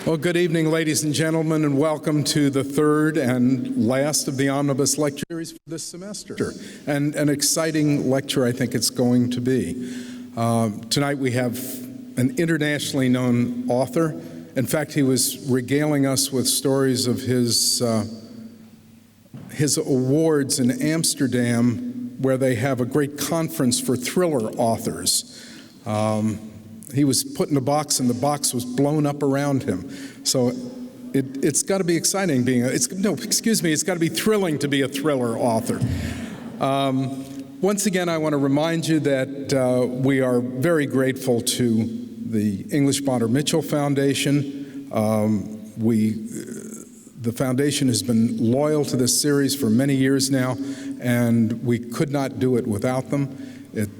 Well, good evening, ladies and gentlemen, and welcome to the third and last of the Omnibus Lecture Series for this semester. And an exciting lecture, I think it's going to be. Tonight we have an internationally known author. In fact, he was regaling us with stories of his awards in Amsterdam, where they have a great conference for thriller authors. He was put in a box, and the box was blown up around him. So it's got to be exciting it's got to be thrilling to be a thriller author. Once again, I want to remind you that we are very grateful to the English Bonner Mitchell Foundation. The foundation has been loyal to this series for many years now, and we could not do it without them.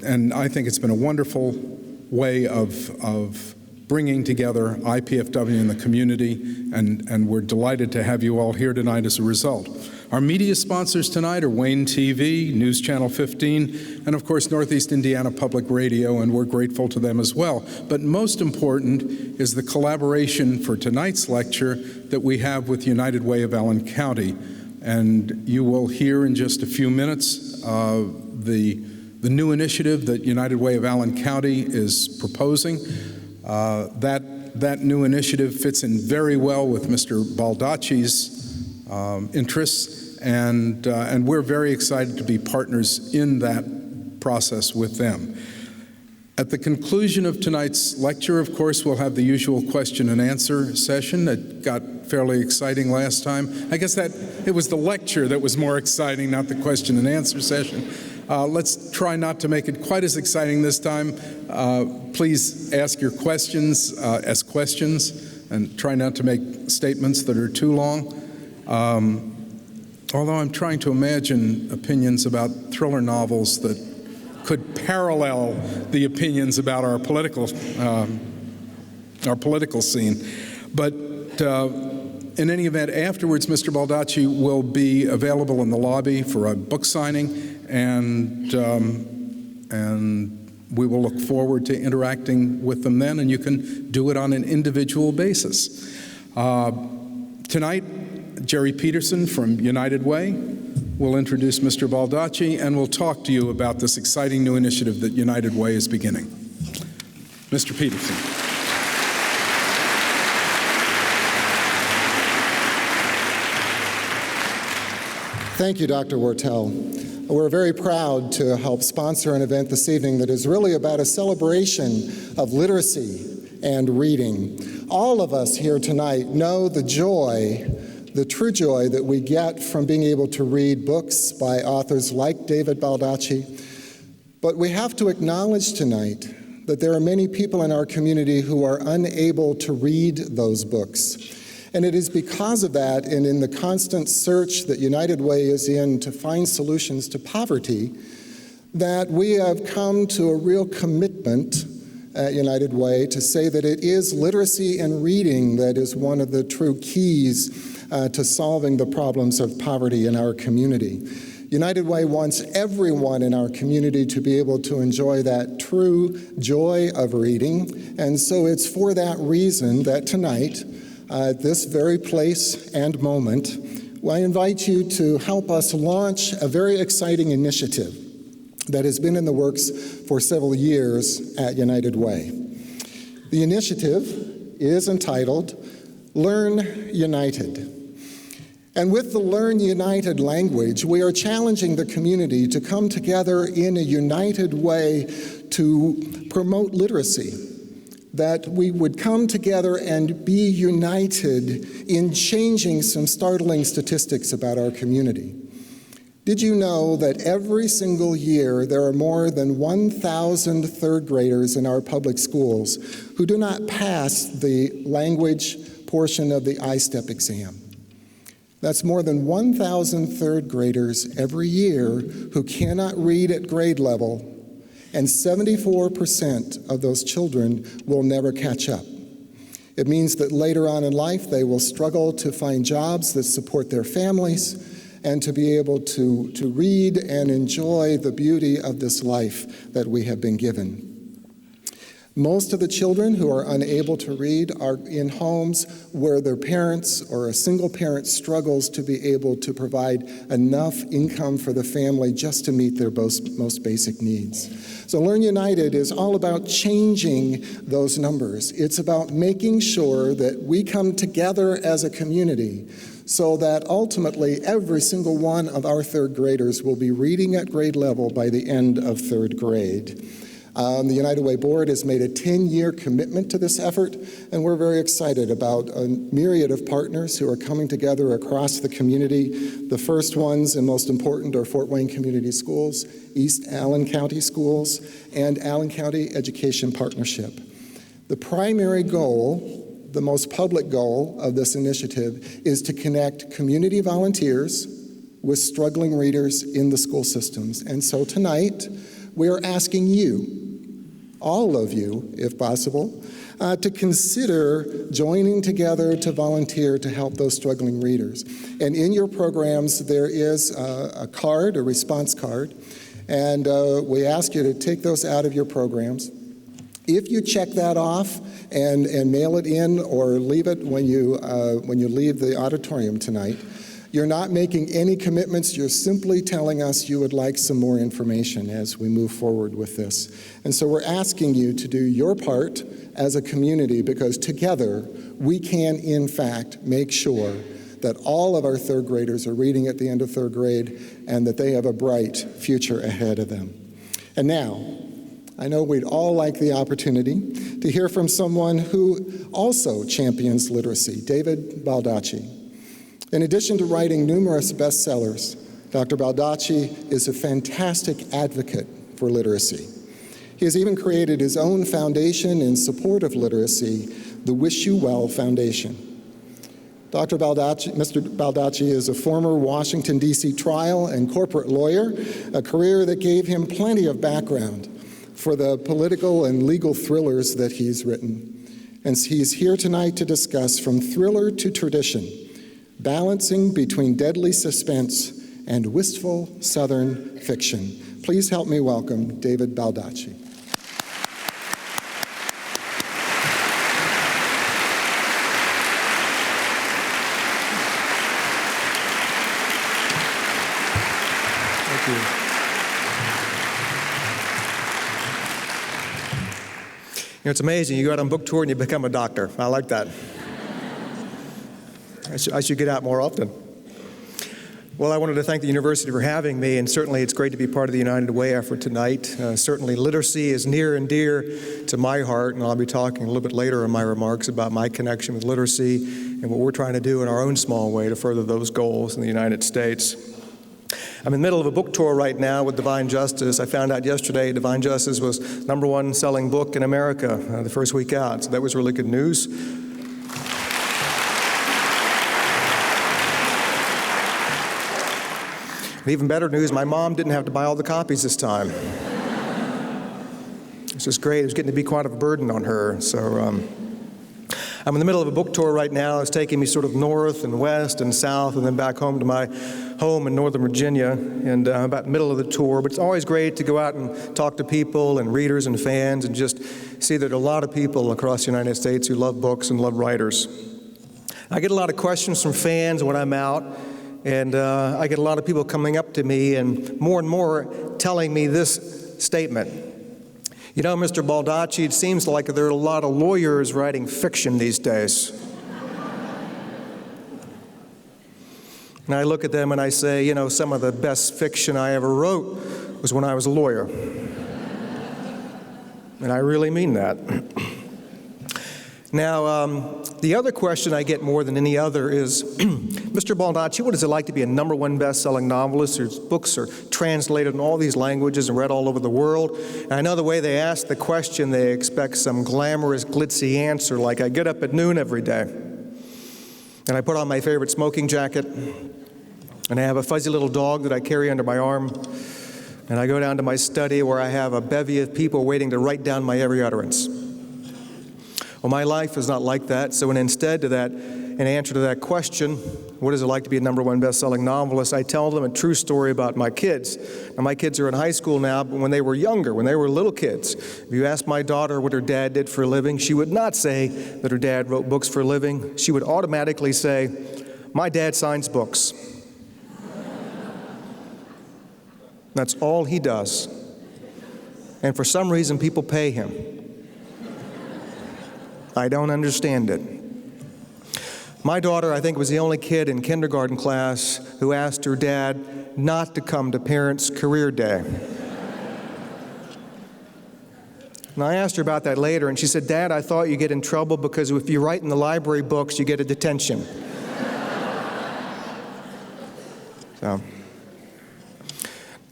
And I think it's been a wonderful way of bringing together IPFW and the community, and we're delighted to have you all here tonight as a result. Our media sponsors tonight are Wayne TV, News Channel 15, and of course Northeast Indiana Public Radio, and we're grateful to them as well. But most important is the collaboration for tonight's lecture that we have with United Way of Allen County. And you will hear in just a few minutes the new initiative that United Way of Allen County is proposing. That new initiative fits in very well with Mr. Baldacci's interests, and we're very excited to be partners in that process with them. At the conclusion of tonight's lecture, of course, we'll have the usual question and answer session. It got fairly exciting last time. I guess that it was the lecture that was more exciting, not the question and answer session. Let's try not to make it quite as exciting this time. Please ask your questions as questions, and try not to make statements that are too long. Although I'm trying to imagine opinions about thriller novels that could parallel the opinions about our political scene. But in any event, afterwards, Mr. Baldacci will be available in the lobby for a book signing, and we will look forward to interacting with them then, and you can do it on an individual basis. Tonight, Jerry Peterson from United Way will introduce Mr. Baldacci, and will talk to you about this exciting new initiative that United Way is beginning. Mr. Peterson. Thank you, Dr. Wortell. We're very proud to help sponsor an event this evening that is really about a celebration of literacy and reading. All of us here tonight know the joy, the true joy that we get from being able to read books by authors like David Baldacci. But we have to acknowledge tonight that there are many people in our community who are unable to read those books. And it is because of that, and in the constant search that United Way is in to find solutions to poverty, that we have come to a real commitment at United Way to say that it is literacy and reading that is one of the true keys to solving the problems of poverty in our community. United Way wants everyone in our community to be able to enjoy that true joy of reading, and so it's for that reason that tonight, at this very place and moment, I invite you to help us launch a very exciting initiative that has been in the works for several years at United Way. The initiative is entitled Learn United. And with the Learn United language, we are challenging the community to come together in a united way to promote literacy, that we would come together and be united in changing some startling statistics about our community. Did you know that every single year there are more than 1,000 third graders in our public schools who do not pass the language portion of the I-STEP exam? That's more than 1,000 third graders every year who cannot read at grade level, and 74% of those children will never catch up. It means that later on in life they will struggle to find jobs that support their families, and to be able to read and enjoy the beauty of this life that we have been given. Most of the children who are unable to read are in homes where their parents or a single parent struggles to be able to provide enough income for the family just to meet their most basic needs. So Learn United is all about changing those numbers. It's about making sure that we come together as a community so that ultimately every single one of our third graders will be reading at grade level by the end of third grade. The United Way Board has made a 10-year commitment to this effort, and we're very excited about a myriad of partners who are coming together across the community. The first ones and most important are Fort Wayne Community Schools, East Allen County Schools, and Allen County Education Partnership. The primary goal, the most public goal of this initiative is to connect community volunteers with struggling readers in the school systems. And so tonight, we are asking you, all of you, if possible, to consider joining together to volunteer to help those struggling readers. And in your programs, there is a card, a response card, and we ask you to take those out of your programs. If you check that off and mail it in or leave it when you leave the auditorium tonight, you're not making any commitments. You're simply telling us you would like some more information as we move forward with this. And so we're asking you to do your part as a community, because together we can, in fact, make sure that all of our third graders are reading at the end of third grade and that they have a bright future ahead of them. And now, I know we'd all like the opportunity to hear from someone who also champions literacy, David Baldacci. In addition to writing numerous bestsellers, Dr. Baldacci is a fantastic advocate for literacy. He has even created his own foundation in support of literacy, the Wish You Well Foundation. Mr. Baldacci is a former Washington, D.C. trial and corporate lawyer, a career that gave him plenty of background for the political and legal thrillers that he's written. And he's here tonight to discuss From Thriller to Tradition, Balancing Between Deadly Suspense and Wistful Southern Fiction. Please help me welcome David Baldacci. Thank you. You know, it's amazing. You go out on book tour and you become a doctor. I like that. I should get out more often. Well, I wanted to thank the university for having me, and certainly it's great to be part of the United Way effort tonight. Certainly literacy is near and dear to my heart, and I'll be talking a little bit later in my remarks about my connection with literacy and what we're trying to do in our own small way to further those goals in the United States. I'm in the middle of a book tour right now with Divine Justice. I found out yesterday Divine Justice was #1 selling book in America the first week out, so that was really good news. And even better news, my mom didn't have to buy all the copies this time. It's just great. It was getting to be quite a burden on her. So I'm in the middle of a book tour right now. It's taking me sort of north and west and south and then back home to my home in Northern Virginia. And I'm about the middle of the tour. But it's always great to go out and talk to people and readers and fans and just see that there are a lot of people across the United States who love books and love writers. I get a lot of questions from fans when I'm out. And I get a lot of people coming up to me and more telling me this statement. You know, Mr. Baldacci, it seems like there are a lot of lawyers writing fiction these days. And I look at them and I say, you know, some of the best fiction I ever wrote was when I was a lawyer. And I really mean that. Now, the other question I get more than any other is, Mr. Baldacci, what is it like to be a #1 best-selling novelist whose books are translated in all these languages and read all over the world? And I know the way they ask the question, they expect some glamorous, glitzy answer, like I get up at noon every day, and I put on my favorite smoking jacket, and I have a fuzzy little dog that I carry under my arm, and I go down to my study where I have a bevy of people waiting to write down my every utterance. Well, my life is not like that, so instead of that, in answer to that question, what is it like to be a #1 best-selling novelist, I tell them a true story about my kids. Now, my kids are in high school now, but when they were younger, when they were little kids, if you asked my daughter what her dad did for a living, she would not say that her dad wrote books for a living. She would automatically say, "My dad signs books." That's all he does. And for some reason, people pay him. I don't understand it. My daughter, I think, was the only kid in kindergarten class who asked her dad not to come to Parents' Career Day. And I asked her about that later, and she said, "Dad, I thought you get in trouble because if you write in the library books, you get a detention." So.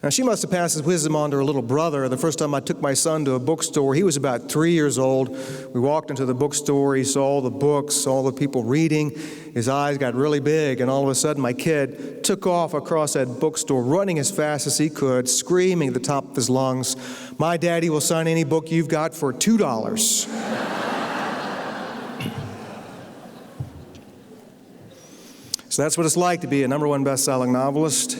Now, she must have passed his wisdom on to her little brother. The first time I took my son to a bookstore, he was about 3 years old. We walked into the bookstore. He saw all the books, all the people reading. His eyes got really big, and all of a sudden, my kid took off across that bookstore, running as fast as he could, screaming at the top of his lungs, "My daddy will sign any book you've got for $2. So that's what it's like to be a #1 best-selling novelist.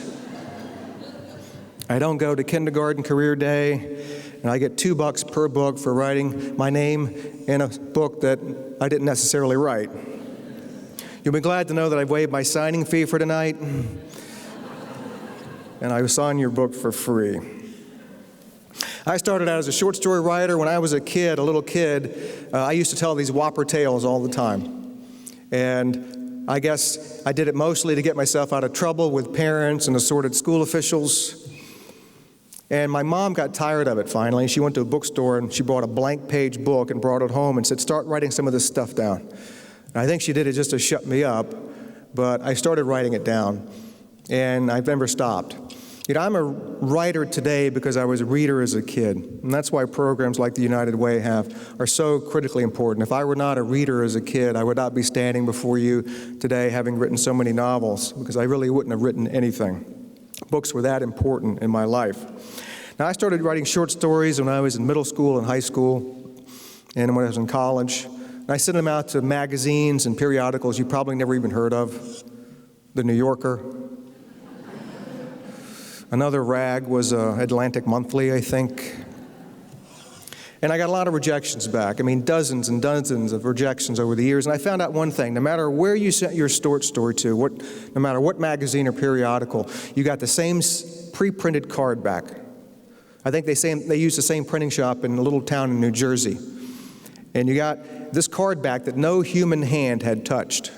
I don't go to kindergarten career day, and I get $2 per book for writing my name in a book that I didn't necessarily write. You'll be glad to know that I've waived my signing fee for tonight, and I will sign your book for free. I started out as a short story writer. When I was a kid, a little kid, I used to tell these whopper tales all the time. And I guess I did it mostly to get myself out of trouble with parents and assorted school officials. And my mom got tired of it finally. She went to a bookstore and she bought a blank page book and brought it home and said, "Start writing some of this stuff down." And I think she did it just to shut me up, but I started writing it down, and I've never stopped. You know, I'm a writer today because I was a reader as a kid, and that's why programs like the United Way are so critically important. If I were not a reader as a kid, I would not be standing before you today having written so many novels, because I really wouldn't have written anything. Books were that important in my life. Now, I started writing short stories when I was in middle school and high school, and when I was in college. And I sent them out to magazines and periodicals you probably never even heard of. The New Yorker. Another rag was Atlantic Monthly, I think. And I got a lot of rejections back. I mean, dozens and dozens of rejections over the years. And I found out one thing: no matter where you sent your short story to, no matter what magazine or periodical, you got the same pre-printed card back. I think they used the same printing shop in a little town in New Jersey. And you got this card back that no human hand had touched.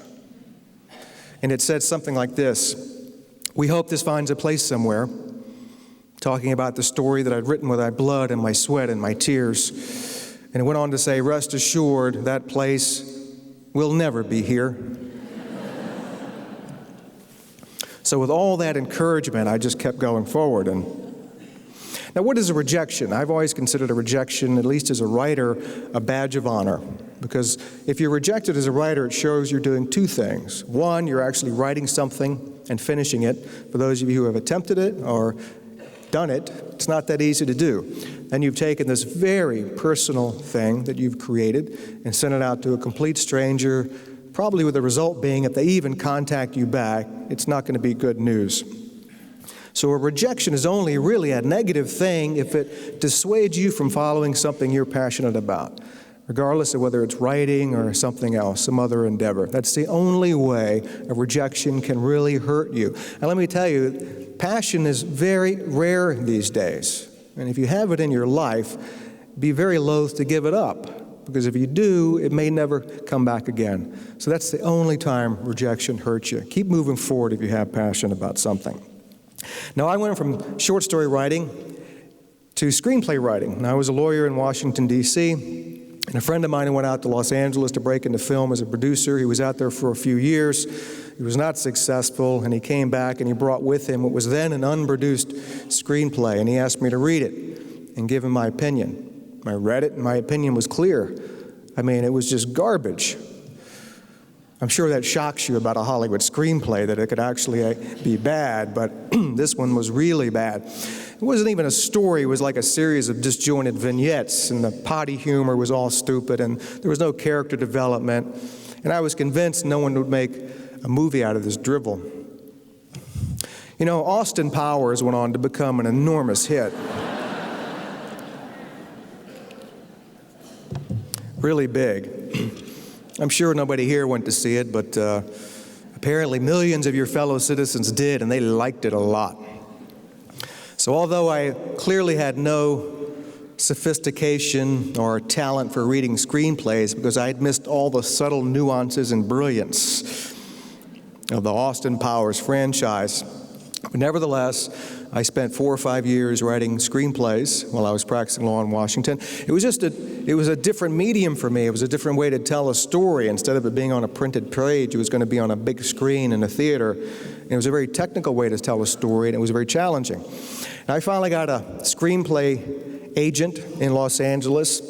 And it said something like this: "We hope this finds a place somewhere," talking about the story that I'd written with my blood and my sweat and my tears. And it went on to say, "Rest assured, that place will never be here." So with all that encouragement, I just kept going forward. And now, what is a rejection? I've always considered a rejection, at least as a writer, a badge of honor. Because if you're rejected as a writer, it shows you're doing two things. One, you're actually writing something and finishing it. For those of you who have attempted it or done it, it's not that easy to do. And you've taken this very personal thing that you've created and sent it out to a complete stranger, probably with the result being if they even contact you back, it's not going to be good news. So a rejection is only really a negative thing if it dissuades you from following something you're passionate about, regardless of whether it's writing or something else, some other endeavor. That's the only way a rejection can really hurt you. And let me tell you, passion is very rare these days. And if you have it in your life, be very loath to give it up, because if you do, it may never come back again. So that's the only time rejection hurts you. Keep moving forward if you have passion about something. Now, I went from short story writing to screenplay writing. Now, I was a lawyer in Washington, D.C., and a friend of mine who went out to Los Angeles to break into film as a producer. He was out there for a few years. He was not successful, and he came back and he brought with him what was then an unproduced screenplay, and he asked me to read it and give him my opinion. I read it, and my opinion was clear. I mean, it was just garbage. I'm sure that shocks you about a Hollywood screenplay, that it could actually be bad, but this one was really bad. It wasn't even a story. It was like a series of disjointed vignettes, and the potty humor was all stupid, and there was no character development. And I was convinced no one would make a movie out of this drivel. You know, Austin Powers went on to become an enormous hit. Really big. I'm sure nobody here went to see it, but apparently millions of your fellow citizens did, and they liked it a lot. So although I clearly had no sophistication or talent for reading screenplays because I had missed all the subtle nuances and brilliance of the Austin Powers franchise, but nevertheless, I spent 4 or 5 years writing screenplays while I was practicing law in Washington. It was a different medium for me. It was a different way to tell a story. Instead of it being on a printed page, it was going to be on a big screen in a theater. And it was a very technical way to tell a story, and it was very challenging. And I finally got a screenplay agent in Los Angeles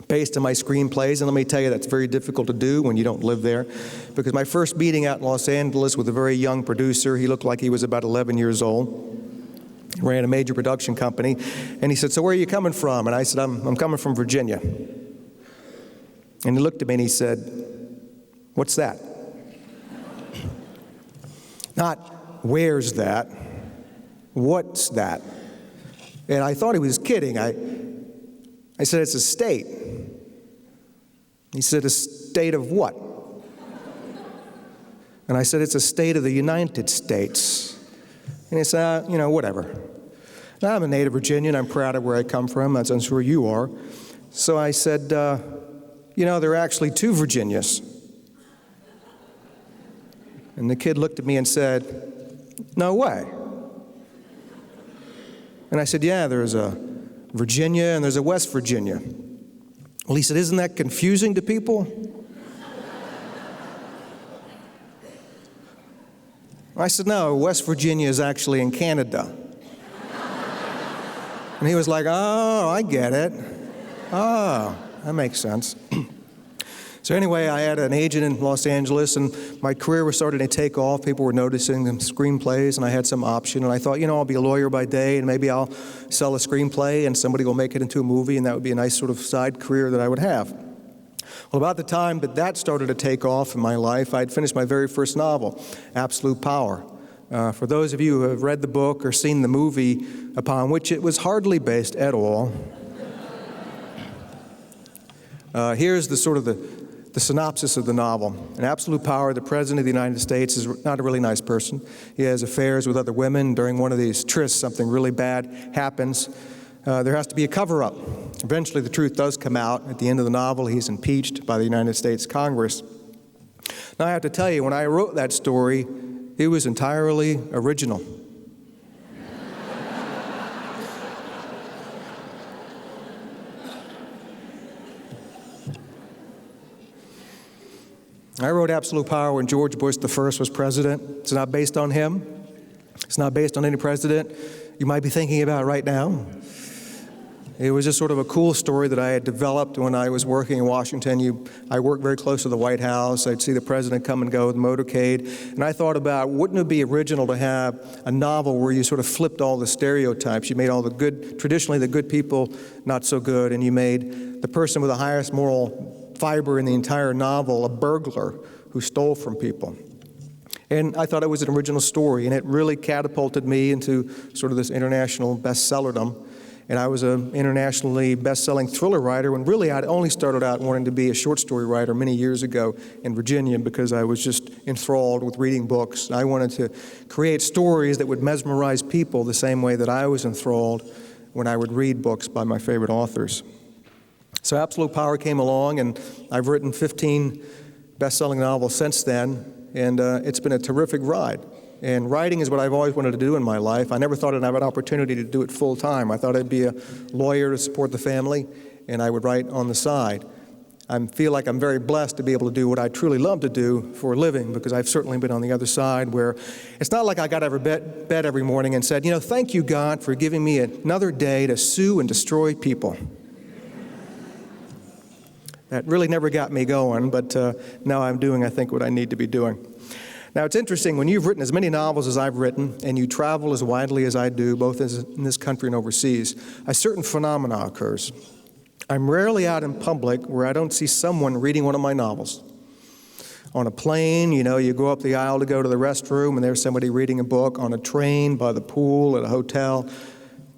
based on my screenplays, and let me tell you, that's very difficult to do when you don't live there, because my first meeting out in Los Angeles with a very young producer, he looked like he was about 11 years old, ran a major production company, and he said, "So where are you coming from?" And I said, I'm coming from Virginia. And he looked at me and he said, "What's that?" Not, "Where's that?" "What's that?" And I thought he was kidding. I said, "It's a state." He said, "A state of what?" And I said, "It's a state of the United States." And he said, whatever. Now, I'm a native Virginian. I'm proud of where I come from, as I'm sure you are. So I said, there are actually 2 Virginias. And the kid looked at me and said, "No way." And I said, "Yeah, there's a Virginia and there's a West Virginia." Well, he said, "Isn't that confusing to people?" I said, "No, West Virginia is actually in Canada." And he was like, "Oh, I get it. Oh, that makes sense." So anyway, I had an agent in Los Angeles, and my career was starting to take off. People were noticing the screenplays, and I had some option. And I thought, I'll be a lawyer by day, and maybe I'll sell a screenplay, and somebody will make it into a movie, and that would be a nice sort of side career that I would have. Well, about the time that started to take off in my life, I'd finished my very first novel, Absolute Power. For those of you who have read the book or seen the movie, upon which it was hardly based at all, here's the sort of the synopsis of the novel. In Absolute Power, the President of the United States is not a really nice person. He has affairs with other women. During one of these trysts, something really bad happens. There has to be a cover-up. Eventually, the truth does come out. At the end of the novel, he's impeached by the United States Congress. Now, I have to tell you, when I wrote that story, it was entirely original. I wrote Absolute Power when George Bush I was president. It's not based on him. It's not based on any president you might be thinking about right now. It was just sort of a cool story that I had developed when I was working in Washington. I worked very close to the White House. I'd see the president come and go with the motorcade. And I thought about, wouldn't it be original to have a novel where you sort of flipped all the stereotypes? You made all the good, traditionally the good people not so good, and you made the person with the highest moral fiber in the entire novel a burglar who stole from people. And I thought it was an original story, and it really catapulted me into sort of this international bestsellerdom. And I was an internationally best-selling thriller writer when really I'd only started out wanting to be a short story writer many years ago in Virginia because I was just enthralled with reading books. I wanted to create stories that would mesmerize people the same way that I was enthralled when I would read books by my favorite authors. So Absolute Power came along, and I've written 15 best-selling novels since then, and it's been a terrific ride. And writing is what I've always wanted to do in my life. I never thought I'd have an opportunity to do it full time. I thought I'd be a lawyer to support the family, and I would write on the side. I feel like I'm very blessed to be able to do what I truly love to do for a living, because I've certainly been on the other side where it's not like I got out of bed every morning and said, thank you, God, for giving me another day to sue and destroy people. That really never got me going, but now I'm doing, I think, what I need to be doing. Now, it's interesting, when you've written as many novels as I've written, and you travel as widely as I do, both in this country and overseas, a certain phenomena occurs. I'm rarely out in public where I don't see someone reading one of my novels. On a plane, you go up the aisle to go to the restroom, and there's somebody reading a book. On a train, by the pool, at a hotel.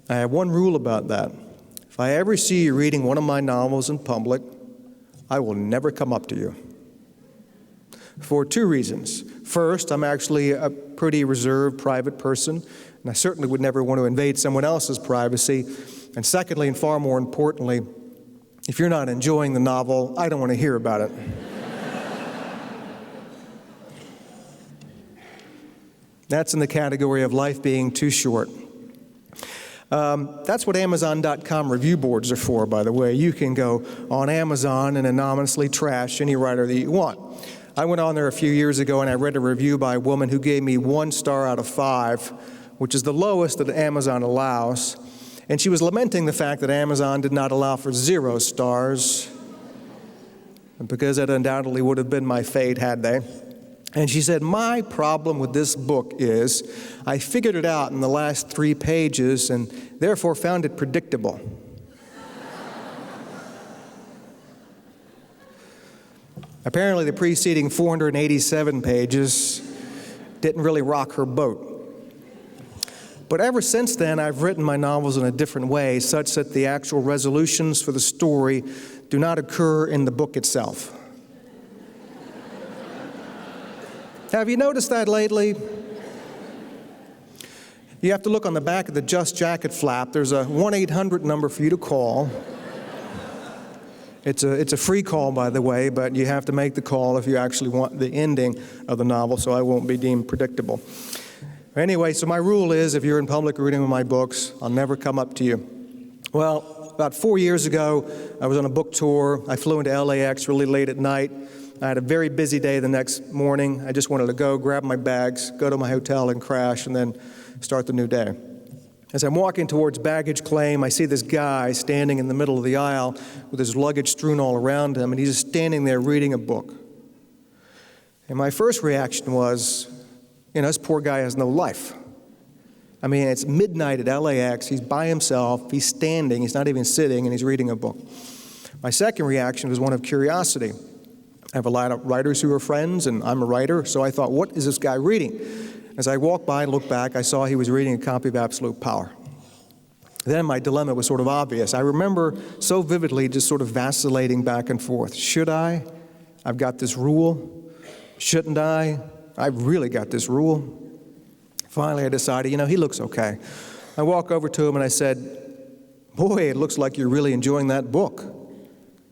I have one rule about that. If I ever see you reading one of my novels in public, I will never come up to you. For two reasons. First, I'm actually a pretty reserved, private person, and I certainly would never want to invade someone else's privacy. And secondly, and far more importantly, if you're not enjoying the novel, I don't want to hear about it. That's in the category of life being too short. That's what Amazon.com review boards are for, by the way. You can go on Amazon and anonymously trash any writer that you want. I went on there a few years ago and I read a review by a woman who gave me 1 star out of 5, which is the lowest that Amazon allows. And she was lamenting the fact that Amazon did not allow for 0 stars, because that undoubtedly would have been my fate had they. And she said, my problem with this book is I figured it out in the last 3 pages and therefore found it predictable. Apparently the preceding 487 pages didn't really rock her boat. But ever since then, I've written my novels in a different way, such that the actual resolutions for the story do not occur in the book itself. Have you noticed that lately? You have to look on the back of the Just Jacket flap. There's a 1-800 number for you to call. It's a free call, by the way, but you have to make the call if you actually want the ending of the novel, so I won't be deemed predictable. Anyway, so my rule is if you're in public reading one of my books, I'll never come up to you. Well, about 4 years ago, I was on a book tour. I flew into LAX really late at night. I had a very busy day the next morning. I just wanted to go, grab my bags, go to my hotel and crash, and then start the new day. As I'm walking towards baggage claim, I see this guy standing in the middle of the aisle with his luggage strewn all around him, and he's just standing there reading a book. And my first reaction was, this poor guy has no life. I mean, it's midnight at LAX, he's by himself, he's standing, he's not even sitting, and he's reading a book. My second reaction was one of curiosity. I have a lot of writers who are friends, and I'm a writer, so I thought, what is this guy reading? As I walked by and looked back, I saw he was reading a copy of Absolute Power. Then my dilemma was sort of obvious. I remember so vividly just sort of vacillating back and forth. Should I? I've got this rule. Shouldn't I? I've really got this rule. Finally, I decided, he looks okay. I walked over to him and I said, boy, it looks like you're really enjoying that book.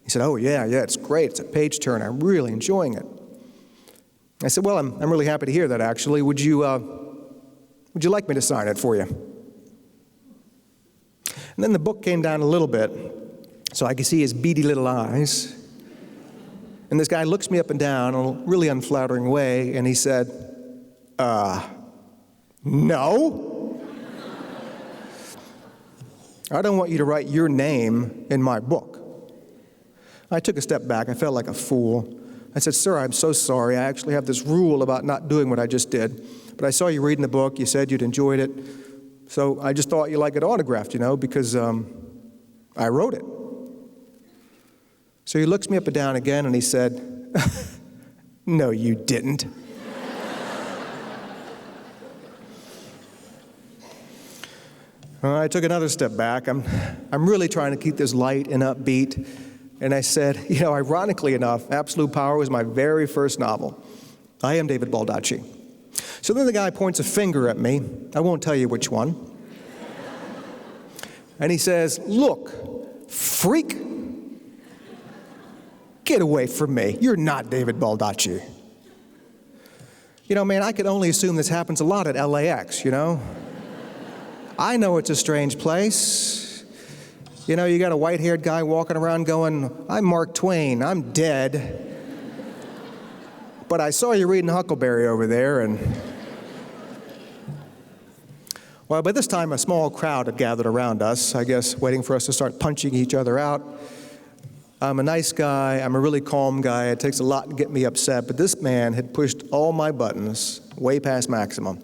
He said, oh, yeah, it's great. It's a page turner. I'm really enjoying it. I said, well, I'm really happy to hear that, actually. Would you like me to sign it for you? And then the book came down a little bit, so I could see his beady little eyes. And this guy looks me up and down in a really unflattering way, and he said, no. I don't want you to write your name in my book. I took a step back. I felt like a fool. I said, sir, I'm so sorry. I actually have this rule about not doing what I just did. But I saw you reading the book. You said you'd enjoyed it. So I just thought you'd like it autographed, because I wrote it. So he looks me up and down again, and he said, no, you didn't. I took another step back. I'm really trying to keep this light and upbeat. And I said, ironically enough, Absolute Power was my very first novel. I am David Baldacci. So then the guy points a finger at me. I won't tell you which one. And he says, look, freak, get away from me. You're not David Baldacci. Man, I could only assume this happens a lot at LAX, I know it's a strange place. You got a white-haired guy walking around going, I'm Mark Twain, I'm dead. But I saw you reading Huckleberry over there, and... Well, by this time, a small crowd had gathered around us, I guess, waiting for us to start punching each other out. I'm a nice guy, I'm a really calm guy, it takes a lot to get me upset, but this man had pushed all my buttons way past maximum.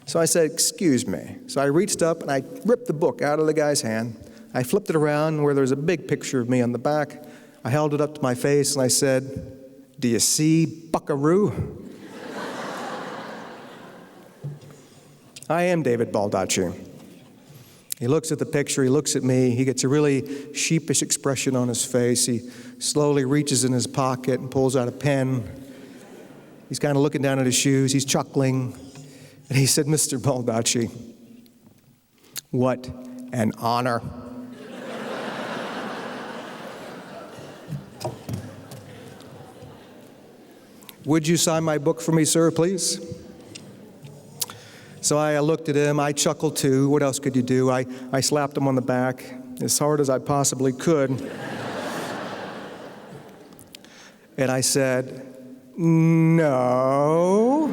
So I said, excuse me. So I reached up and I ripped the book out of the guy's hand. I flipped it around where there was a big picture of me on the back. I held it up to my face and I said, "Do you see, buckaroo?" I am David Baldacci. He looks at the picture, he looks at me, he gets a really sheepish expression on his face. He slowly reaches in his pocket and pulls out a pen. He's kind of looking down at his shoes, he's chuckling, and he said, "Mr. Baldacci, what an honor." "Would you sign my book for me, sir, please?" So I looked at him, I chuckled too. What else could you do? I slapped him on the back as hard as I possibly could. And I said, "No."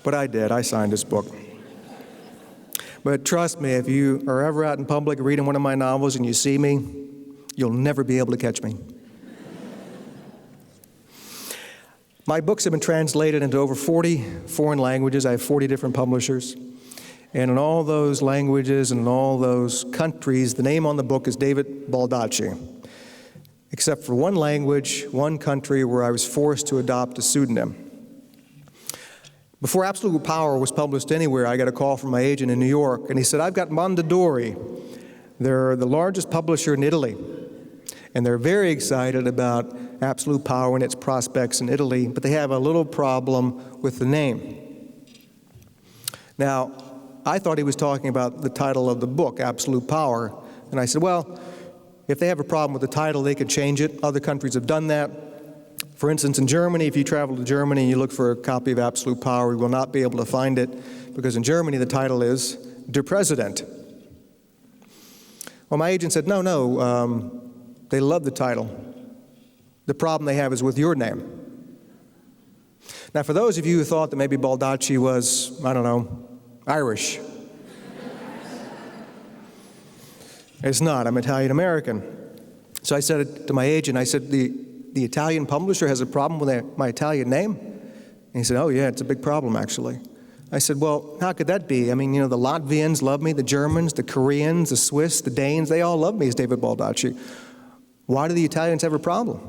But I did, I signed his book. But trust me, if you are ever out in public reading one of my novels and you see me, you'll never be able to catch me. My books have been translated into over 40 foreign languages. I have 40 different publishers. And in all those languages and in all those countries, the name on the book is David Baldacci, except for one language, one country where I was forced to adopt a pseudonym. Before Absolute Power was published anywhere, I got a call from my agent in New York, and he said, "I've got Mondadori. They're the largest publisher in Italy, and they're very excited about Absolute Power and its prospects in Italy, but they have a little problem with the name." Now, I thought he was talking about the title of the book, Absolute Power, and I said, well, if they have a problem with the title, they could change it. Other countries have done that. For instance, in Germany, if you travel to Germany and you look for a copy of Absolute Power, you will not be able to find it, because in Germany the title is Der Präsident. Well, my agent said, no, they love the title. The problem they have is with your name. Now, for those of you who thought that maybe Baldacci was, I don't know, Irish, it's not. I'm Italian-American. So I said to my agent, I said, the Italian publisher has a problem with my Italian name? And he said, "Oh, yeah, it's a big problem, actually." I said, "Well, how could that be? I mean, the Latvians love me, the Germans, the Koreans, the Swiss, the Danes, they all love me as David Baldacci. Why do the Italians have a problem?"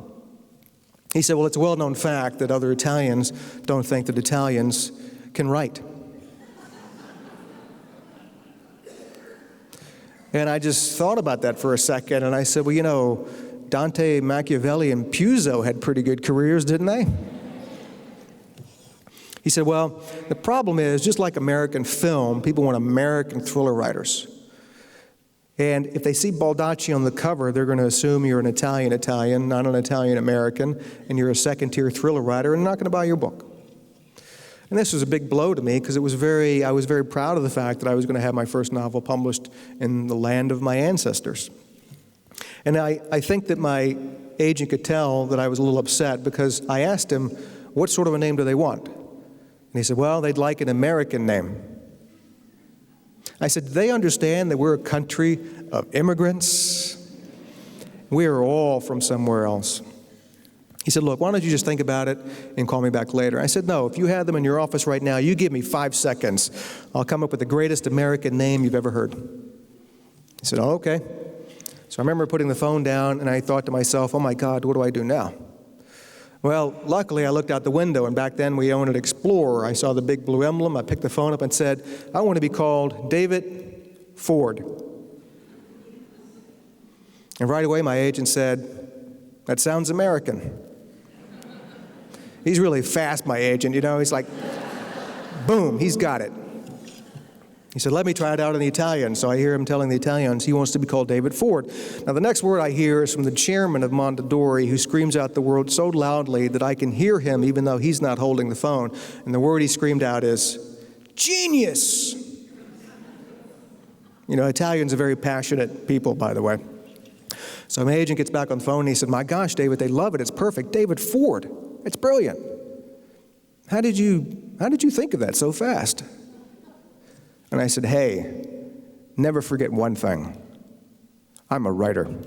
He said, "Well, it's a well-known fact that other Italians don't think that Italians can write." And I just thought about that for a second, and I said, well, Dante, Machiavelli, and Puzo had pretty good careers, didn't they? He said, well, the problem is, just like American film, people want American thriller writers. And if they see Baldacci on the cover, they're going to assume you're an Italian, not an Italian-American, and you're a second-tier thriller writer, and not going to buy your book. And this was a big blow to me, because I was very proud of the fact that I was going to have my first novel published in the land of my ancestors. And I think that my agent could tell that I was a little upset, because I asked him, what sort of a name do they want? And he said, well, they'd like an American name. I said, do they understand that we're a country of immigrants? We are all from somewhere else. He said, look, why don't you just think about it and call me back later? I said, no, if you had them in your office right now, you give me 5 seconds. I'll come up with the greatest American name you've ever heard. He said, oh, okay. So I remember putting the phone down, and I thought to myself, oh my God, what do I do now? Well, luckily I looked out the window, and back then we owned an Explorer. I saw the big blue emblem. I picked the phone up and said, I want to be called David Ford. And right away my agent said, that sounds American. He's really fast, my agent, he's like, boom, he's got it. He said, let me try it out in the Italian. So I hear him telling the Italians he wants to be called David Ford. Now, the next word I hear is from the chairman of Mondadori, who screams out the word so loudly that I can hear him even though he's not holding the phone. And the word he screamed out is, genius! Italians are very passionate people, by the way. So my agent gets back on the phone and he said, my gosh, David, they love it. It's perfect. David Ford. It's brilliant. How did you think of that so fast? And I said, hey, never forget one thing. I'm a writer. And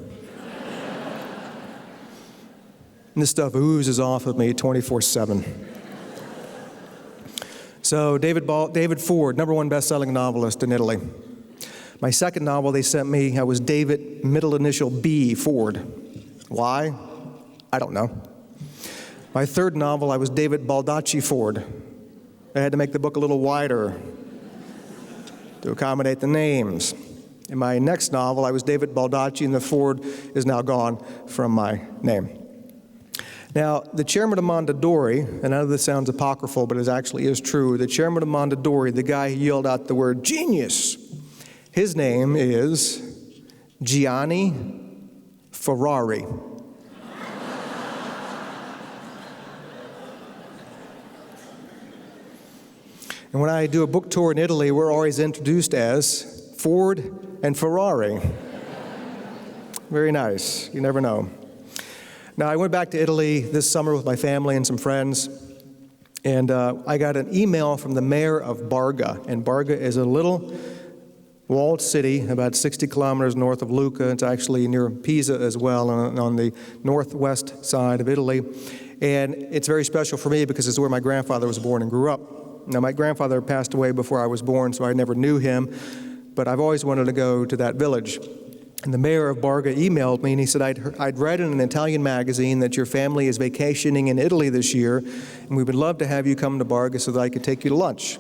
this stuff oozes off of me 24/7. So David Ford, #1 best-selling novelist in Italy. My second novel they sent me, I was David, middle initial B, Ford. Why? I don't know. My third novel, I was David Baldacci Ford. I had to make the book a little wider to accommodate the names. In my next novel, I was David Baldacci, and the Ford is now gone from my name. Now, the chairman of Mondadori, and I know this sounds apocryphal, but it actually is true, the chairman of Mondadori, the guy who yelled out the word genius, his name is Gianni Ferrari. And when I do a book tour in Italy, we're always introduced as Ford and Ferrari. Very nice. You never know. Now, I went back to Italy this summer with my family and some friends, and I got an email from the mayor of Barga. And Barga is a little walled city about 60 kilometers north of Lucca. It's actually near Pisa as well, on the northwest side of Italy. And it's very special for me because it's where my grandfather was born and grew up. Now, my grandfather passed away before I was born, so I never knew him, but I've always wanted to go to that village. And the mayor of Barga emailed me, and he said, I'd read in an Italian magazine that your family is vacationing in Italy this year, and we would love to have you come to Barga so that I could take you to lunch.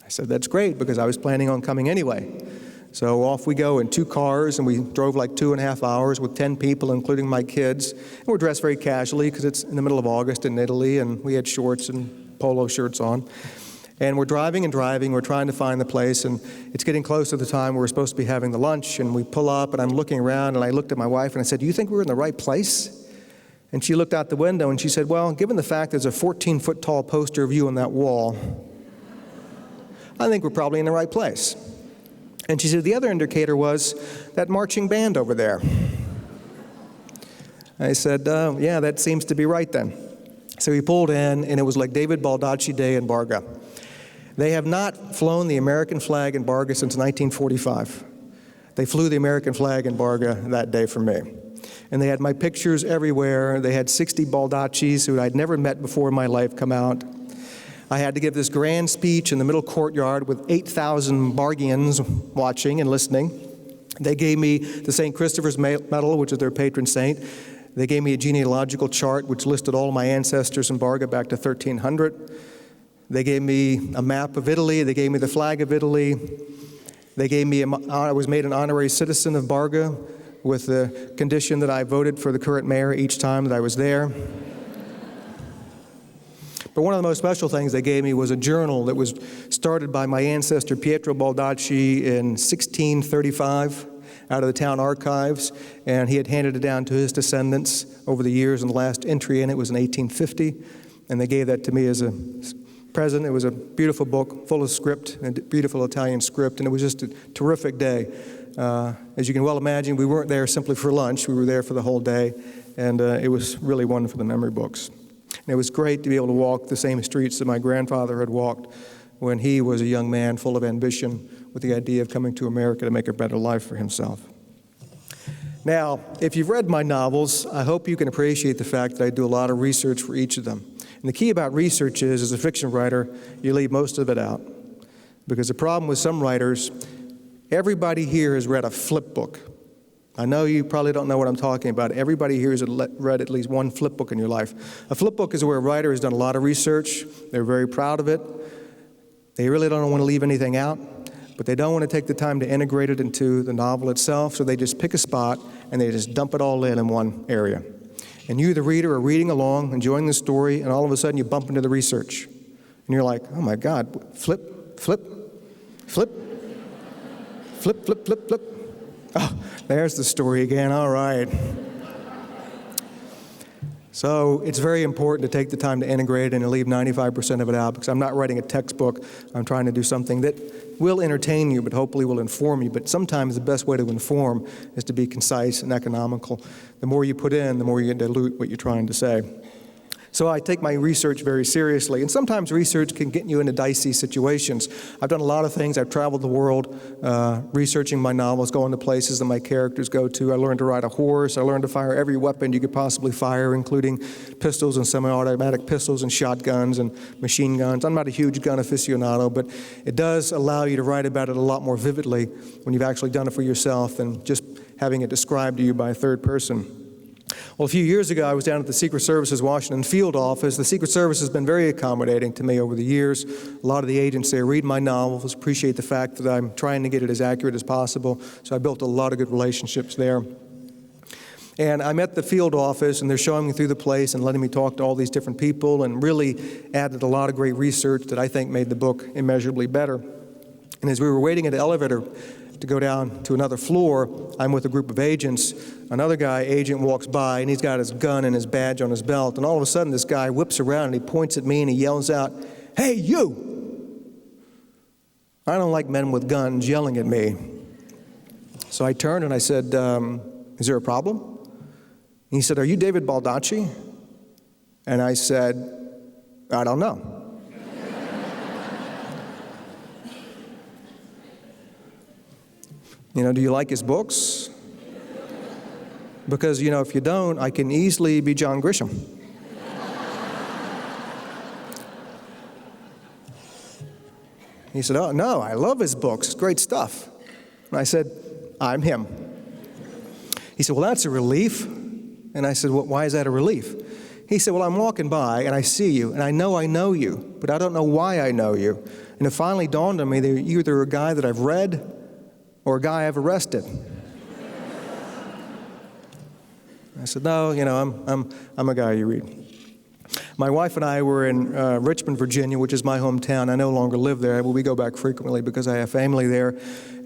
I said, that's great, because I was planning on coming anyway. So off we go in 2 cars, and we drove like 2.5 hours with 10 people, including my kids. And we're dressed very casually, because it's in the middle of August in Italy, and we had shorts and polo shirts on. And we're driving and driving, we're trying to find the place, and it's getting close to the time we're supposed to be having the lunch, and we pull up, and I'm looking around, and I looked at my wife, and I said, do you think we're in the right place? And she looked out the window, and she said, well, given the fact there's a 14-foot tall poster of you on that wall, I think we're probably in the right place. And she said, the other indicator was that marching band over there. I said, yeah, that seems to be right then. So we pulled in, and it was like David Baldacci Day in Barga. They have not flown the American flag in Barga since 1945. They flew the American flag in Barga that day for me. And they had my pictures everywhere. They had 60 Baldaccis who I'd never met before in my life come out. I had to give this grand speech in the middle courtyard with 8,000 Bargians watching and listening. They gave me the St. Christopher's Medal, which is their patron saint. They gave me a genealogical chart which listed all of my ancestors in Barga back to 1300. They gave me a map of Italy. They gave me the flag of Italy. They gave me, I was made an honorary citizen of Barga with the condition that I voted for the current mayor each time that I was there. But one of the most special things they gave me was a journal that was started by my ancestor Pietro Baldacci in 1635 out of the town archives, and he had handed it down to his descendants over the years, and the last entry in it was in 1850, and they gave that to me as a present. It was a beautiful book, full of script, and beautiful Italian script, and it was just a terrific day. As you can well imagine, we weren't there simply for lunch. We were there for the whole day, and it was really one for the memory books. And it was great to be able to walk the same streets that my grandfather had walked when he was a young man full of ambition with the idea of coming to America to make a better life for himself. Now, if you've read my novels, I hope you can appreciate the fact that I do a lot of research for each of them. And the key about research is, as a fiction writer, you leave most of it out. Because the problem with some writers, everybody here has read a flip book. I know you probably don't know what I'm talking about. Everybody here has read at least one flip book in your life. A flip book is where a writer has done a lot of research. They're very proud of it. They really don't want to leave anything out, but they don't want to take the time to integrate it into the novel itself, so they just pick a spot and they just dump it all in one area. And you, the reader, are reading along, enjoying the story, and all of a sudden you bump into the research. And you're like, oh my God, flip, flip, flip, flip, flip, flip, flip. Oh, there's the story again, all right. So it's very important to take the time to integrate it and to leave 95% of it out, because I'm not writing a textbook. I'm trying to do something that will entertain you, but hopefully will inform you. But sometimes the best way to inform is to be concise and economical. The more you put in, the more you can dilute what you're trying to say. So I take my research very seriously, and sometimes research can get you into dicey situations. I've done a lot of things. I've traveled the world researching my novels, going to places that my characters go to. I learned to ride a horse. I learned to fire every weapon you could possibly fire, including pistols and semi-automatic pistols and shotguns and machine guns. I'm not a huge gun aficionado, but it does allow you to write about it a lot more vividly when you've actually done it for yourself than just having it described to you by a third person. Well, a few years ago, I was down at the Secret Service's Washington field office. The Secret Service has been very accommodating to me over the years. A lot of the agents there read my novels, appreciate the fact that I'm trying to get it as accurate as possible, so I built a lot of good relationships there. And I'm at the field office, and they're showing me through the place and letting me talk to all these different people, and really added a lot of great research that I think made the book immeasurably better. And as we were waiting at the elevator to go down to another floor, I'm with a group of agents. Another agent walks by, and he's got his gun and his badge on his belt, and all of a sudden this guy whips around and he points at me and he yells out, "Hey, you!" I don't like men with guns yelling at me. So I turned and I said, "Is there a problem?" And he said, "Are you David Baldacci?" And I said, "I don't know." Do you like his books? Because, if you don't, I can easily be John Grisham. He said, "Oh, no, I love his books. It's great stuff." And I said, "I'm him." He said, "Well, that's a relief." And I said, "Well, why is that a relief?" He said, "Well, I'm walking by, and I see you, and I know you, but I don't know why I know you. And it finally dawned on me that you're either a guy that I've read or a guy I've arrested." I said, "No, I'm a guy you read." My wife and I were in Richmond, Virginia, which is my hometown. I no longer live there, but we go back frequently because I have family there.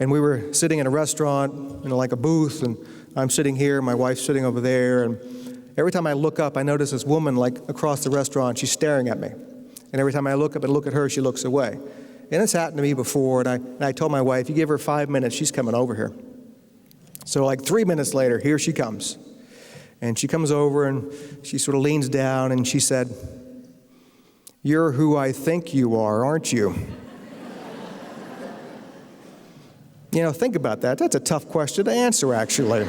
And we were sitting in a restaurant, like a booth, and I'm sitting here, my wife's sitting over there, and every time I look up, I notice this woman, across the restaurant, she's staring at me. And every time I look up and look at her, she looks away. And it's happened to me before, and I told my wife, you give her 5 minutes, she's coming over here. So 3 minutes later, here she comes. And she comes over, and she sort of leans down, and she said, "You're who I think you are, aren't you?" Think about that. That's a tough question to answer, actually.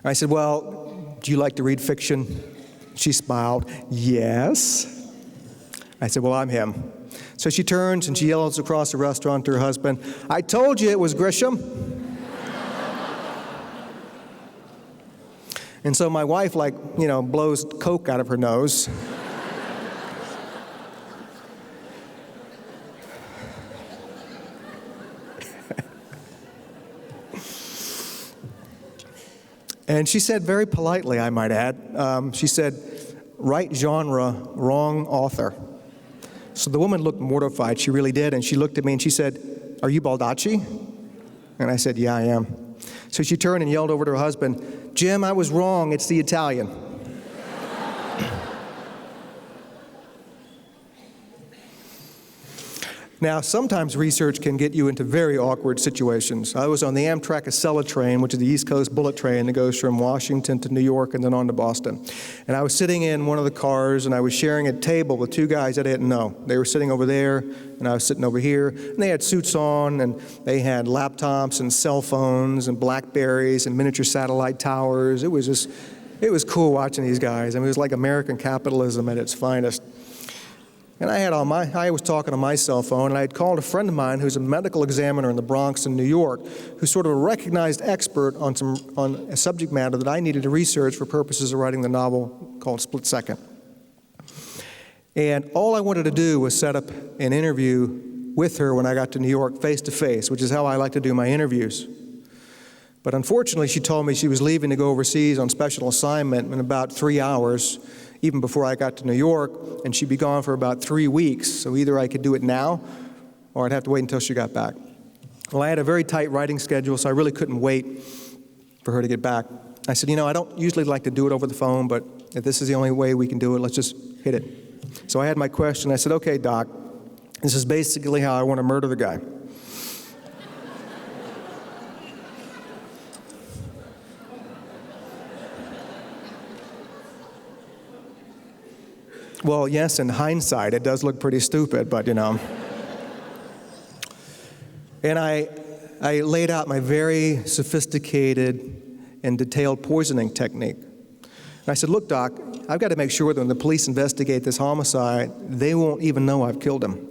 I said, "Well, do you like to read fiction?" She smiled, "Yes." I said, "Well, I'm him." So she turns and she yells across the restaurant to her husband, "I told you it was Grisham." And so my wife, blows Coke out of her nose. And she said very politely, I might add, she said, "Right genre, wrong author." So the woman looked mortified, she really did, and she looked at me and she said, "Are you Baldacci?" And I said, "Yeah, I am." So she turned and yelled over to her husband, "Jim, I was wrong, it's the Italian." Now, sometimes research can get you into very awkward situations. I was on the Amtrak Acela train, which is the East Coast bullet train that goes from Washington to New York and then on to Boston. And I was sitting in one of the cars, and I was sharing a table with two guys I didn't know. They were sitting over there, and I was sitting over here. And they had suits on, and they had laptops and cell phones and BlackBerries and miniature satellite towers. It was cool watching these guys. I mean, it was like American capitalism at its finest. And I was talking on my cell phone, and I had called a friend of mine who's a medical examiner in the Bronx in New York, who's sort of a recognized expert on a subject matter that I needed to research for purposes of writing the novel called Split Second. And all I wanted to do was set up an interview with her when I got to New York face to face, which is how I like to do my interviews. But unfortunately, she told me she was leaving to go overseas on special assignment in about 3 hours, even before I got to New York, and she'd be gone for about 3 weeks. So either I could do it now, or I'd have to wait until she got back. Well, I had a very tight writing schedule, so I really couldn't wait for her to get back. I said, I don't usually like to do it over the phone, but if this is the only way we can do it, let's just hit it. So I had my question. I said, "Okay, Doc, this is basically how I want to murder the guy." Well, yes, in hindsight, it does look pretty stupid, but And I laid out my very sophisticated and detailed poisoning technique. And I said, "Look, Doc, I've got to make sure that when the police investigate this homicide, they won't even know I've killed him."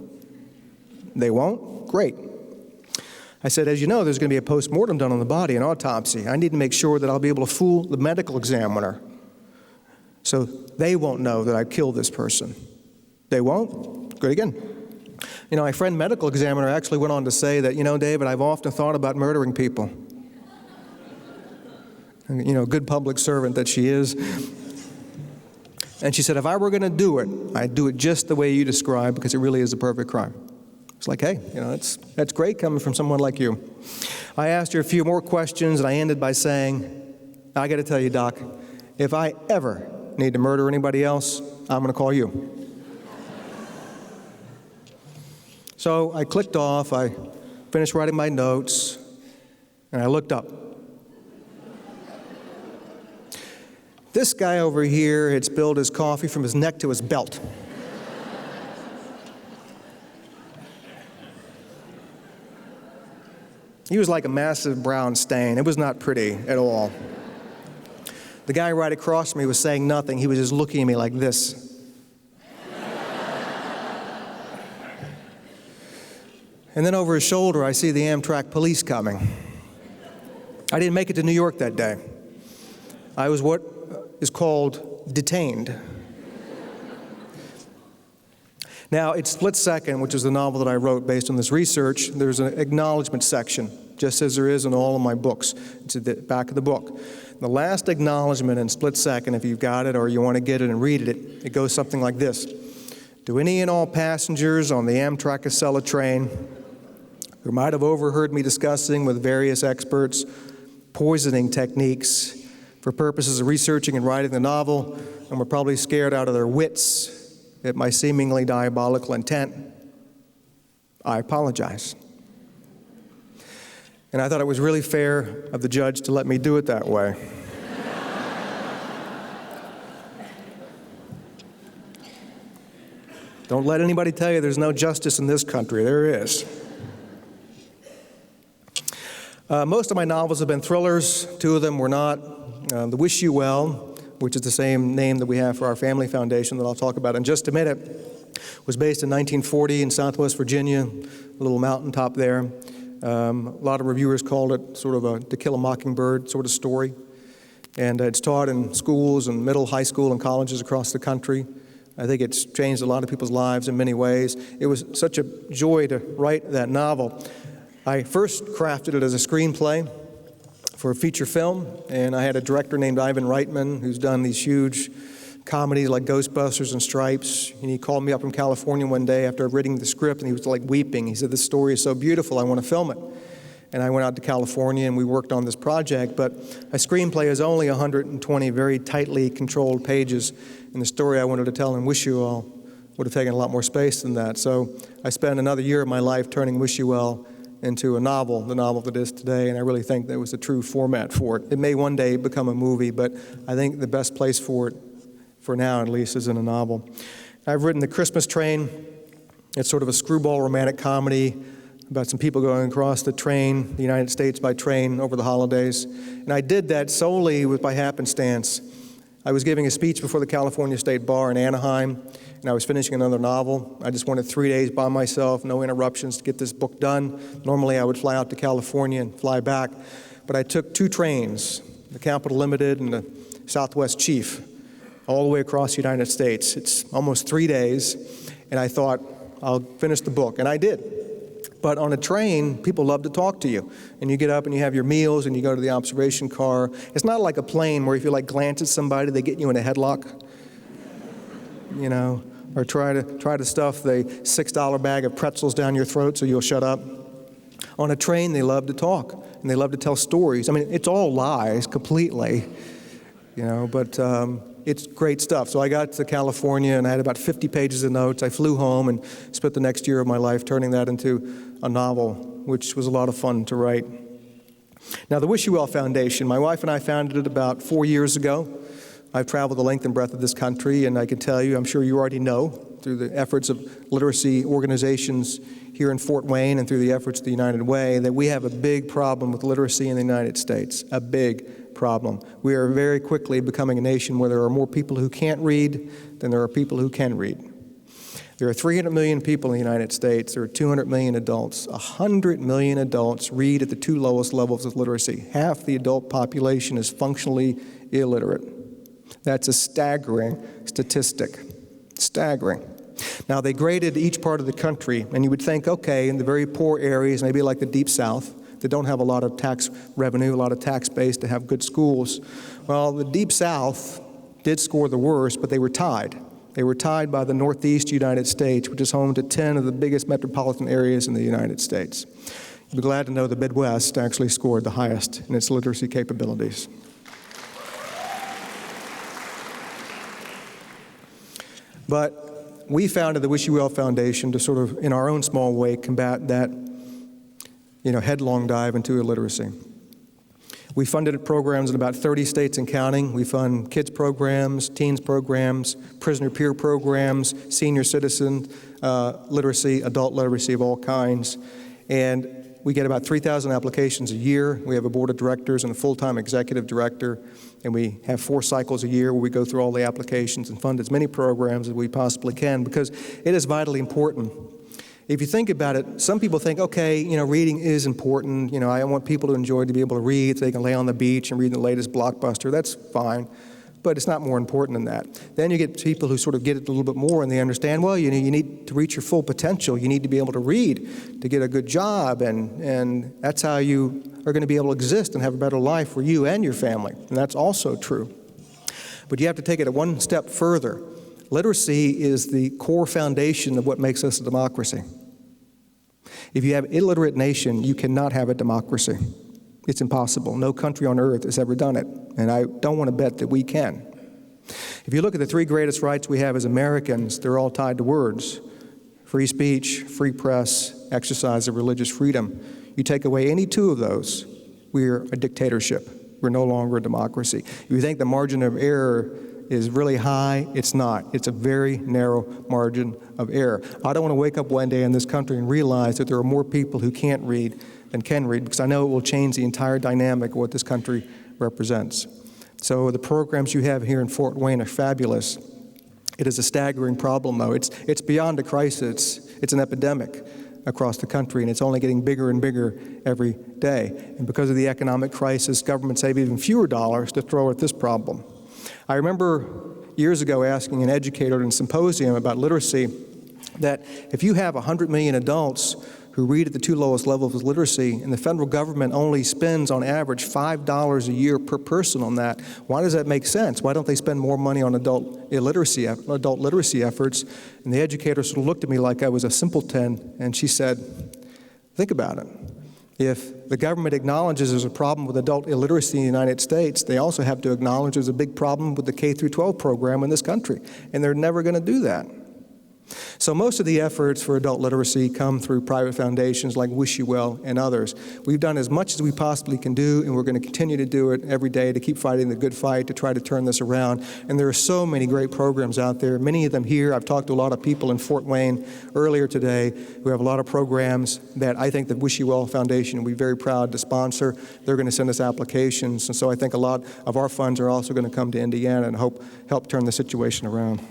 "They won't? Great." I said, as you know, there's going to be a post-mortem done on the body, an autopsy. I need to make sure that I'll be able to fool the medical examiner so they won't know that I killed this person. They won't? Good again. You know, my friend medical examiner actually went on to say that, you know, David, I've often thought about murdering people. You know, good public servant that she is. And she said, if I were going to do it, I'd do it just the way you described, because it really is a perfect crime. It's like, hey, you know, that's great coming from someone like you. I asked her a few more questions, and I ended by saying, I got to tell you, Doc, if I ever need to murder anybody else, I'm going to call you. So I clicked off, I finished writing my notes, and I looked up. This guy over here had spilled his coffee from his neck to his belt. He was like a massive brown stain. It was not pretty at all. The guy right across from me was saying nothing. He was just looking at me like this. And then over his shoulder, I see the Amtrak police coming. I didn't make it to New York that day. I was what is called detained. Now, it's Split Second, which is the novel that I wrote based on this research. There's an acknowledgement section, just as there is in all of my books. It's at the back of the book. The last acknowledgement in Split Second, if you've got it or you want to get it and read it, it goes something like this. To any and all passengers on the Amtrak Acela train who might have overheard me discussing with various experts poisoning techniques for purposes of researching and writing the novel, and were probably scared out of their wits at my seemingly diabolical intent, I apologize. And I thought it was really fair of the judge to let me do it that way. Don't let anybody tell you there's no justice in this country. There is. Most of my novels have been thrillers. 2 of them were not. The Wish You Well, which is the same name that we have for our family foundation that I'll talk about in just a minute, was based in 1940 in Southwest Virginia, a little mountaintop there. A lot of reviewers called it sort of a To Kill a Mockingbird sort of story. And it's taught in schools and middle, high school, and colleges across the country. I think it's changed a lot of people's lives in many ways. It was such a joy to write that novel. I first crafted it as a screenplay for a feature film, and I had a director named Ivan Reitman who's done these huge comedies like Ghostbusters and Stripes, and he called me up from California one day after reading the script, and he was like weeping. He said, this story is so beautiful, I want to film it. And I went out to California and we worked on this project, but a screenplay is only 120 very tightly controlled pages, and the story I wanted to tell in Wish You Well would have taken a lot more space than that. So I spent another year of my life turning Wish You Well into a novel, the novel that it is today, and I really think that was a true format for it. It may one day become a movie, but I think the best place for it, for now at least, is in a novel. I've written The Christmas Train. It's sort of a screwball romantic comedy about some people going across the United States by train over the holidays. And I did that solely by happenstance. I was giving a speech before the California State Bar in Anaheim, and I was finishing another novel. I just wanted 3 days by myself, no interruptions, to get this book done. Normally I would fly out to California and fly back, but I took 2 trains, the Capital Limited and the Southwest Chief, all the way across the United States. It's almost 3 days, and I thought, I'll finish the book, and I did. But on a train, people love to talk to you. And you get up and you have your meals and you go to the observation car. It's not like a plane where if you glance at somebody, they get you in a headlock. You know, or try to stuff the $6 bag of pretzels down your throat so you'll shut up. On a train, they love to talk and they love to tell stories. I mean, it's all lies completely, you know, but it's great stuff. So I got to California and I had about 50 pages of notes. I flew home and spent the next year of my life turning that into a novel, which was a lot of fun to write. Now, the Wish You Well Foundation, my wife and I founded it about 4 years ago. I've traveled the length and breadth of this country, and I can tell you, I'm sure you already know, through the efforts of literacy organizations here in Fort Wayne and through the efforts of the United Way, that we have a big problem with literacy in the United States, a big problem. We are very quickly becoming a nation where there are more people who can't read than there are people who can read. There are 300 million people in the United States. There are 200 million adults. 100 million adults read at the two lowest levels of literacy. Half the adult population is functionally illiterate. That's a staggering statistic. Staggering. Now, they graded each part of the country, and you would think, okay, in the very poor areas, maybe like the Deep South, that don't have a lot of tax revenue, a lot of tax base to have good schools. Well, the Deep South did score the worst, but they were tied. They were tied by the Northeast United States, which is home to 10 of the biggest metropolitan areas in the United States. You'll be glad to know the Midwest actually scored the highest in its literacy capabilities. But we founded the Wish You Well Foundation to sort of, in our own small way, combat that, headlong dive into illiteracy. We funded programs in about 30 states and counting. We fund kids programs, teens programs, prisoner peer programs, senior citizen literacy, adult literacy of all kinds. And we get about 3,000 applications a year. We have a board of directors and a full-time executive director. And we have 4 cycles a year where we go through all the applications and fund as many programs as we possibly can, because it is vitally important. If you think about it, some people think, okay, reading is important. I want people to enjoy to be able to read so they can lay on the beach and read the latest blockbuster. That's fine, but it's not more important than that. Then you get people who sort of get it a little bit more, and they understand, well, you need to reach your full potential. You need to be able to read to get a good job, and that's how you are going to be able to exist and have a better life for you and your family, and that's also true. But you have to take it one step further. Literacy is the core foundation of what makes us a democracy. If you have an illiterate nation, you cannot have a democracy. It's impossible. No country on earth has ever done it, and I don't want to bet that we can. If you look at the 3 greatest rights we have as Americans, they're all tied to words: free speech, free press, exercise of religious freedom. You take away any 2 of those, we're a dictatorship. We're no longer a democracy. If you think the margin of error is really high, it's not. It's a very narrow margin of error. I don't want to wake up one day in this country and realize that there are more people who can't read than can read, because I know it will change the entire dynamic of what this country represents. So the programs you have here in Fort Wayne are fabulous. It is a staggering problem, though. It's beyond a crisis. It's an epidemic across the country, and it's only getting bigger and bigger every day. And because of the economic crisis, governments have even fewer dollars to throw at this problem. I remember years ago asking an educator in a symposium about literacy that if you have 100 million adults who read at the 2 lowest levels of literacy, and the federal government only spends on average $5 a year per person on that, why does that make sense? Why don't they spend more money on adult literacy efforts? And the educator sort of looked at me like I was a simpleton, and she said, think about it. If the government acknowledges there's a problem with adult illiteracy in the United States, they also have to acknowledge there's a big problem with the K-12 program in this country, and they're never going to do that. So most of the efforts for adult literacy come through private foundations like Wish You Well and others. We've done as much as we possibly can do, and we're going to continue to do it every day to keep fighting the good fight to try to turn this around. And there are so many great programs out there, many of them here. I've talked to a lot of people in Fort Wayne earlier today who have a lot of programs that I think the Wish You Well Foundation will be very proud to sponsor. They're going to send us applications, and so I think a lot of our funds are also going to come to Indiana and help turn the situation around.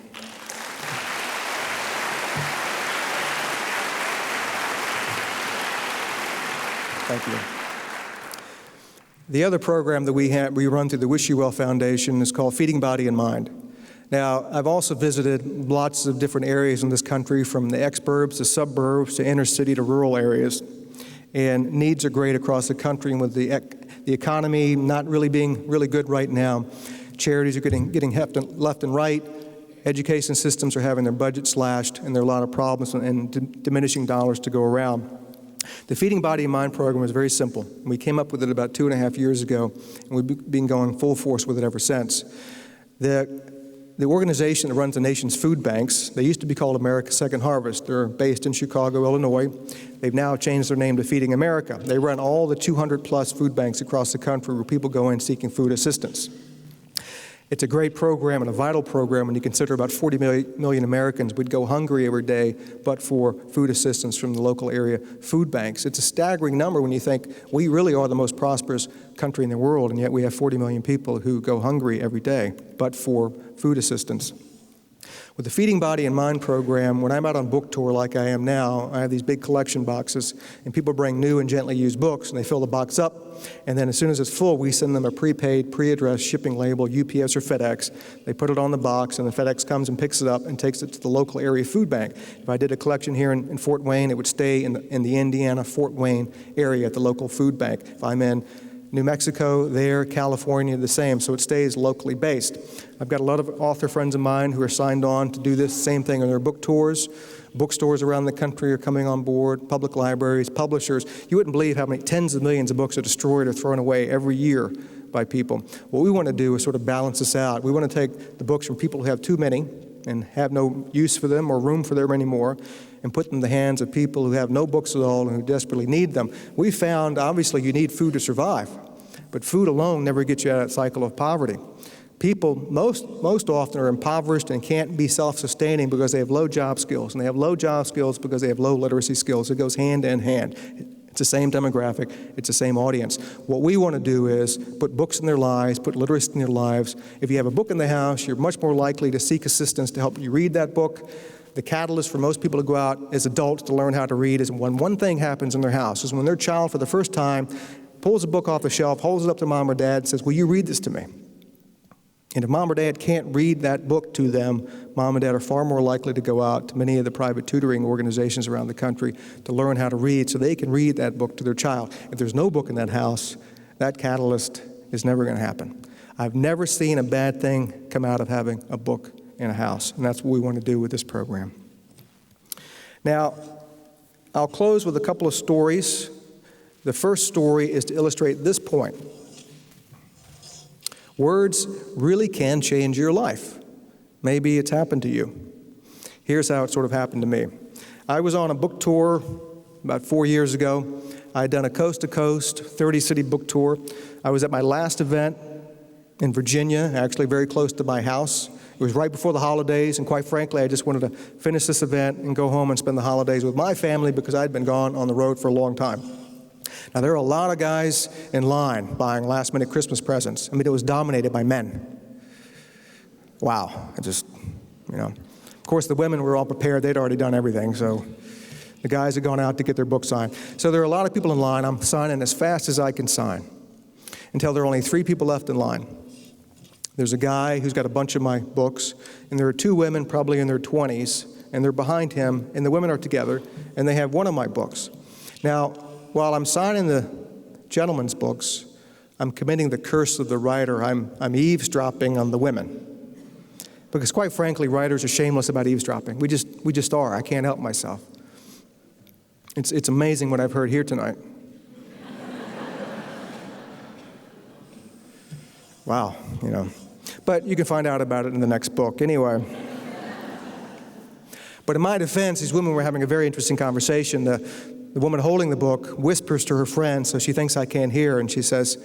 Thank you. The other program that we run through the Wish You Well Foundation is called Feeding Body and Mind. Now, I've also visited lots of different areas in this country, from the exurbs to suburbs to inner city to rural areas. And needs are great across the country, and with the economy not really being really good right now, charities are getting left and right. Education systems are having their budget slashed, and there are a lot of problems and diminishing dollars to go around. The Feeding Body and Mind program is very simple. We came up with it about 2.5 years ago, and we've been going full force with it ever since. The organization that runs the nation's food banks, they used to be called America's Second Harvest. They're based in Chicago, Illinois. They've now changed their name to Feeding America. They run all the 200-plus food banks across the country where people go in seeking food assistance. It's a great program and a vital program when you consider about 40 million Americans would go hungry every day but for food assistance from the local area food banks. It's a staggering number when you think we really are the most prosperous country in the world, and yet we have 40 million people who go hungry every day but for food assistance. With the Feeding Body and Mind program, when I'm out on book tour like I am now, I have these big collection boxes, and people bring new and gently used books, and they fill the box up, and then as soon as it's full, we send them a prepaid, pre-addressed shipping label, UPS or FedEx. They put it on the box, and the FedEx comes and picks it up and takes it to the local area food bank. If I did a collection here in Fort Wayne, it would stay in the Indiana, Fort Wayne area at the local food bank. If I'm in New Mexico, there, California, the same, so it stays locally based. I've got a lot of author friends of mine who are signed on to do this same thing on their book tours. Bookstores around the country are coming on board, public libraries, publishers. You wouldn't believe how many tens of millions of books are destroyed or thrown away every year by people. What we want to do is sort of balance this out. We want to take the books from people who have too many and have no use for them or room for them anymore, and put them in the hands of people who have no books at all and who desperately need them. We found, obviously, you need food to survive, but food alone never gets you out of that cycle of poverty. People most often are impoverished and can't be self-sustaining because they have low job skills, and they have low job skills because they have low literacy skills. It goes hand in hand. It's the same demographic, it's the same audience. What we want to do is put books in their lives, put literacy in their lives. If you have a book in the house, you're much more likely to seek assistance to help you read that book. The catalyst for most people to go out as adults to learn how to read is when one thing happens in their house, is when their child for the first time pulls a book off the shelf, holds it up to mom or dad, and says, "Will you read this to me?" And if mom or dad can't read that book to them, mom and dad are far more likely to go out to many of the private tutoring organizations around the country to learn how to read so they can read that book to their child. If there's no book in that house, that catalyst is never going to happen. I've never seen a bad thing come out of having a book in a house, and that's what we want to do with this program. Now, I'll close with a couple of stories. The first story is to illustrate this point. Words really can change your life. Maybe it's happened to you. Here's how it sort of happened to me. I was on a book tour about 4 years ago. I had done a coast-to-coast, 30-city book tour. I was at my last event in Virginia, actually very close to my house. It was right before the holidays, and quite frankly, I just wanted to finish this event and go home and spend the holidays with my family because I'd been gone on the road for a long time. Now, there are a lot of guys in line buying last-minute Christmas presents. I mean, it was dominated by men. Wow. Of course, the women were all prepared. They'd already done everything, so the guys had gone out to get their book signed. So there are a lot of people in line. I'm signing as fast as I can sign until there are only 3 people left in line. There's a guy who's got a bunch of my books, and there are 2 women, probably in their 20s, and they're behind him, and the women are together, and they have one of my books. Now, while I'm signing the gentleman's books, I'm committing the curse of the writer. I'm eavesdropping on the women. Because quite frankly, writers are shameless about eavesdropping. We just are. I can't help myself. It's amazing what I've heard here tonight. Wow, But you can find out about it in the next book. Anyway. But in my defense, these women were having a very interesting conversation. The woman holding the book whispers to her friend, so she thinks I can't hear, and she says,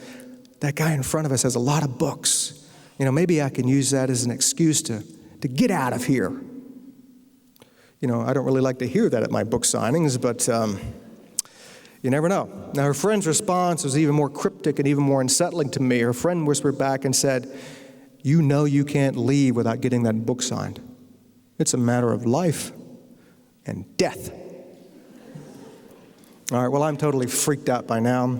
"That guy in front of us has a lot of books. Maybe I can use that as an excuse to get out of here." I don't really like to hear that at my book signings, but you never know. Now, her friend's response was even more cryptic and even more unsettling to me. Her friend whispered back and said, "You can't leave without getting that book signed. It's a matter of life and death." All right, well, I'm totally freaked out by now.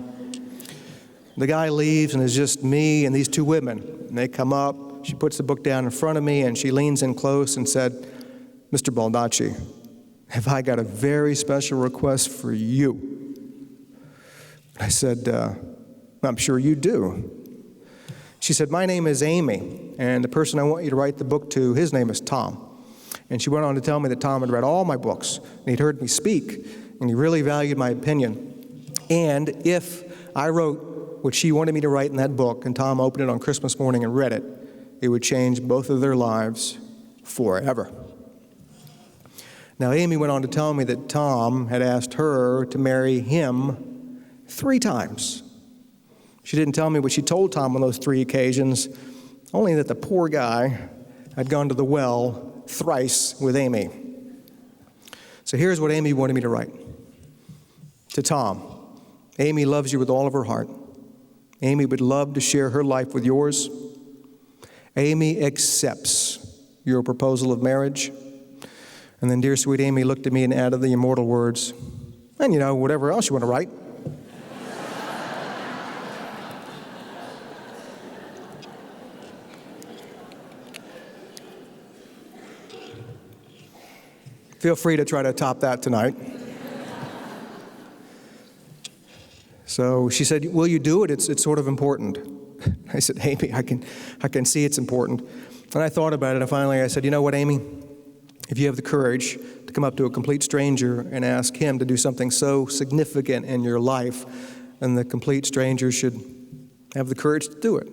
The guy leaves, and it's just me and these 2 women. And they come up, she puts the book down in front of me, and she leans in close and said, "Mr. Baldacci, have I got a very special request for you?" I said, "I'm sure you do." She said, "My name is Amy, and the person I want you to write the book to, his name is Tom." And she went on to tell me that Tom had read all my books, and he'd heard me speak, and he really valued my opinion. And if I wrote what she wanted me to write in that book, and Tom opened it on Christmas morning and read it, it would change both of their lives forever. Now, Amy went on to tell me that Tom had asked her to marry him 3 times. She didn't tell me what she told Tom on those 3 occasions, only that the poor guy had gone to the well thrice with Amy. So here's what Amy wanted me to write. To Tom, Amy loves you with all of her heart. Amy would love to share her life with yours. Amy accepts your proposal of marriage. And then dear sweet Amy looked at me and added the immortal words, and whatever else you want to write. Feel free to try to top that tonight. So she said, will you do it? It's sort of important. I said, Amy, I can see it's important. And I thought about it, and finally I said, you know what, Amy? If you have the courage to come up to a complete stranger and ask him to do something so significant in your life, then the complete stranger should have the courage to do it.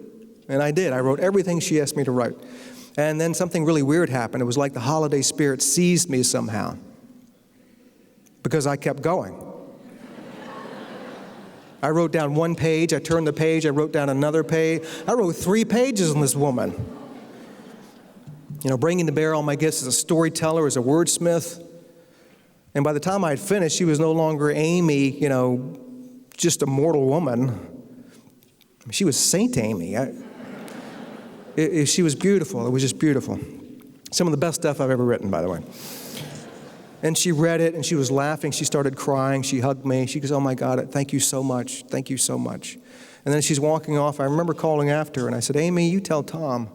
And I did. I wrote everything she asked me to write. And then something really weird happened. It was like the holiday spirit seized me somehow, because I kept going. I wrote down one page, I turned the page, I wrote down another page. I wrote 3 pages on this woman. Bringing to bear all my gifts as a storyteller, as a wordsmith. And by the time I had finished, she was no longer Amy, just a mortal woman. She was Saint Amy. She was beautiful. It was just beautiful. Some of the best stuff I've ever written, by the way. And she read it, and she was laughing. She started crying. She hugged me. She goes, oh, my God, thank you so much. Thank you so much. And then she's walking off. I remember calling after her, and I said, Amy, you tell Tom.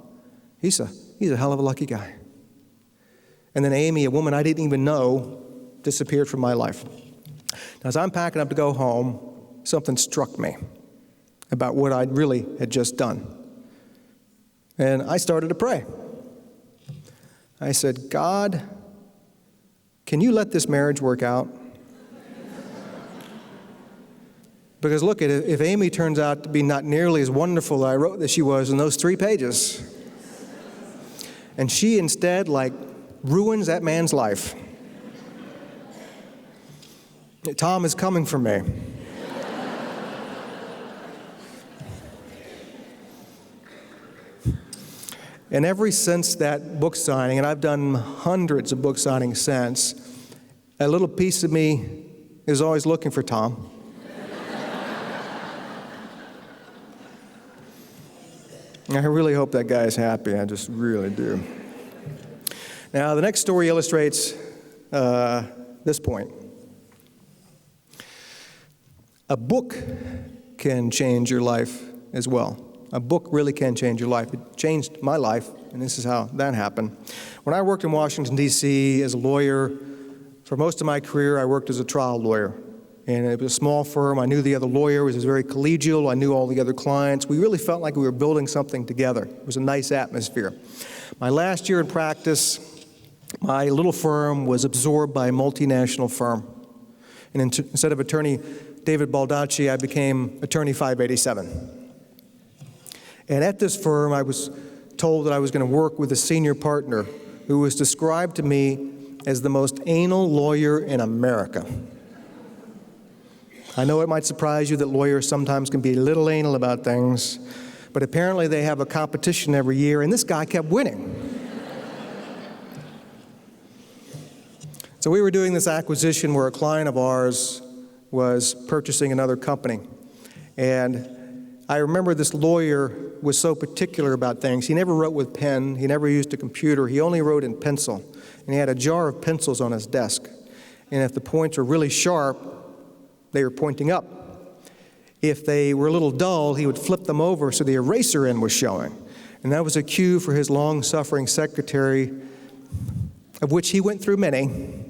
He's a hell of a lucky guy. And then Amy, a woman I didn't even know, disappeared from my life. Now, as I'm packing up to go home, something struck me about what I really had just done. And I started to pray. I said, God, can you let this marriage work out? Because look, if Amy turns out to be not nearly as wonderful as I wrote that she was in those 3 pages, and she instead, ruins that man's life, Tom is coming for me. And ever since that book signing, and I've done hundreds of book signings since, a little piece of me is always looking for Tom. I really hope that guy is happy. I just really do. Now, the next story illustrates this point. A book can change your life as well. A book really can change your life. It changed my life, and this is how that happened. When I worked in Washington, D.C. as a lawyer, for most of my career, I worked as a trial lawyer. And it was a small firm. I knew the other lawyer. It was very collegial. I knew all the other clients. We really felt like we were building something together. It was a nice atmosphere. My last year in practice, my little firm was absorbed by a multinational firm. And instead of attorney David Baldacci, I became attorney 587. And at this firm, I was told that I was going to work with a senior partner who was described to me as the most anal lawyer in America. I know it might surprise you that lawyers sometimes can be a little anal about things, but apparently they have a competition every year, and this guy kept winning. So we were doing this acquisition where a client of ours was purchasing another company. And I remember this lawyer was so particular about things. He never wrote with pen. He never used a computer. He only wrote in pencil. And he had a jar of pencils on his desk. And if the points were really sharp, they were pointing up. If they were a little dull, he would flip them over so the eraser end was showing. And that was a cue for his long-suffering secretary, of which he went through many,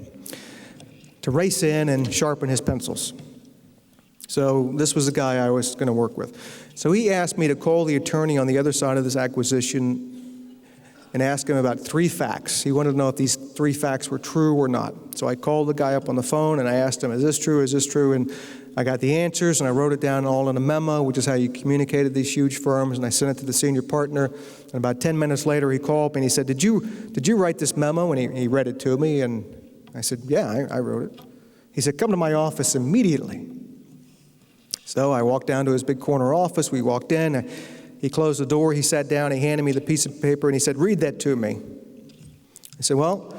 to race in and sharpen his pencils. So this was the guy I was going to work with. So he asked me to call the attorney on the other side of this acquisition and ask him about 3 facts. He wanted to know if these 3 facts were true or not. So I called the guy up on the phone and I asked him, is this true, is this true? And I got the answers and I wrote it down all in a memo, which is how you communicated these huge firms, and I sent it to the senior partner. And about 10 minutes later he called me and he said, did you write this memo? And he read it to me, and I said, yeah, I wrote it. He said, come to my office immediately. So I walked down to his big corner office. We walked in. He closed the door. He sat down. He handed me the piece of paper, and he said, read that to me. I said, well,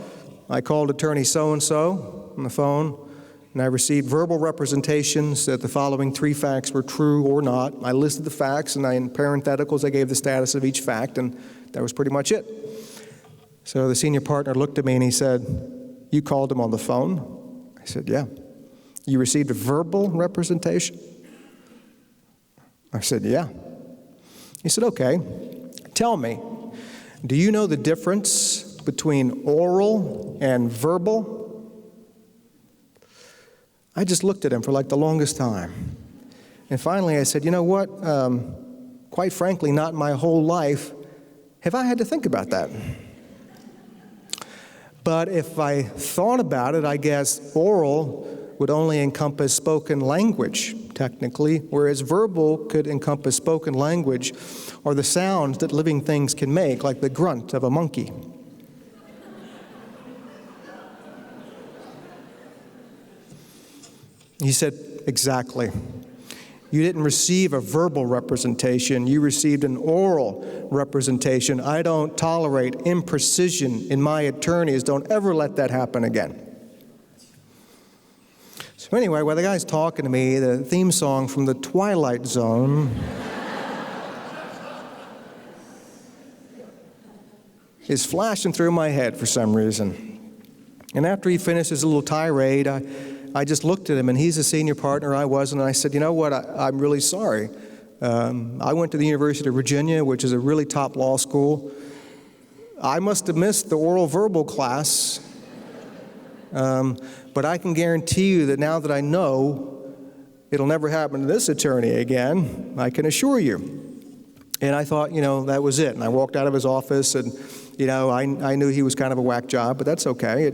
I called attorney so-and-so on the phone, and I received verbal representations that the following 3 facts were true or not. I listed the facts, and in parentheticals, I gave the status of each fact, and that was pretty much it. So the senior partner looked at me and he said, "You called him on the phone?" I said, "Yeah." "You received a verbal representation?" I said, "Yeah." He said, "Okay, tell me, do you know the difference between oral and verbal?" I just looked at him for like the longest time. And finally I said, "You know what? Quite frankly, not my whole life have I had to think about that. But if I thought about it, I guess oral would only encompass spoken language, technically, whereas verbal could encompass spoken language or the sounds that living things can make, like the grunt of a monkey." He said, "Exactly. You didn't receive a verbal representation, you received an oral representation. I don't tolerate imprecision in my attorneys. Don't ever let that happen again." So anyway, while the guy's talking to me, the theme song from The Twilight Zone is flashing through my head for some reason. And after he finished his little tirade, I just looked at him, and he's a senior partner, I wasn't, and I said, "You know what, I'm really sorry. I went to the University of Virginia, which is a really top law school. I must have missed the oral verbal class, but I can guarantee you that now that I know, it'll never happen to this attorney again, I can assure you." And I thought, that was it. And I walked out of his office, and, I knew he was kind of a whack job, but that's okay.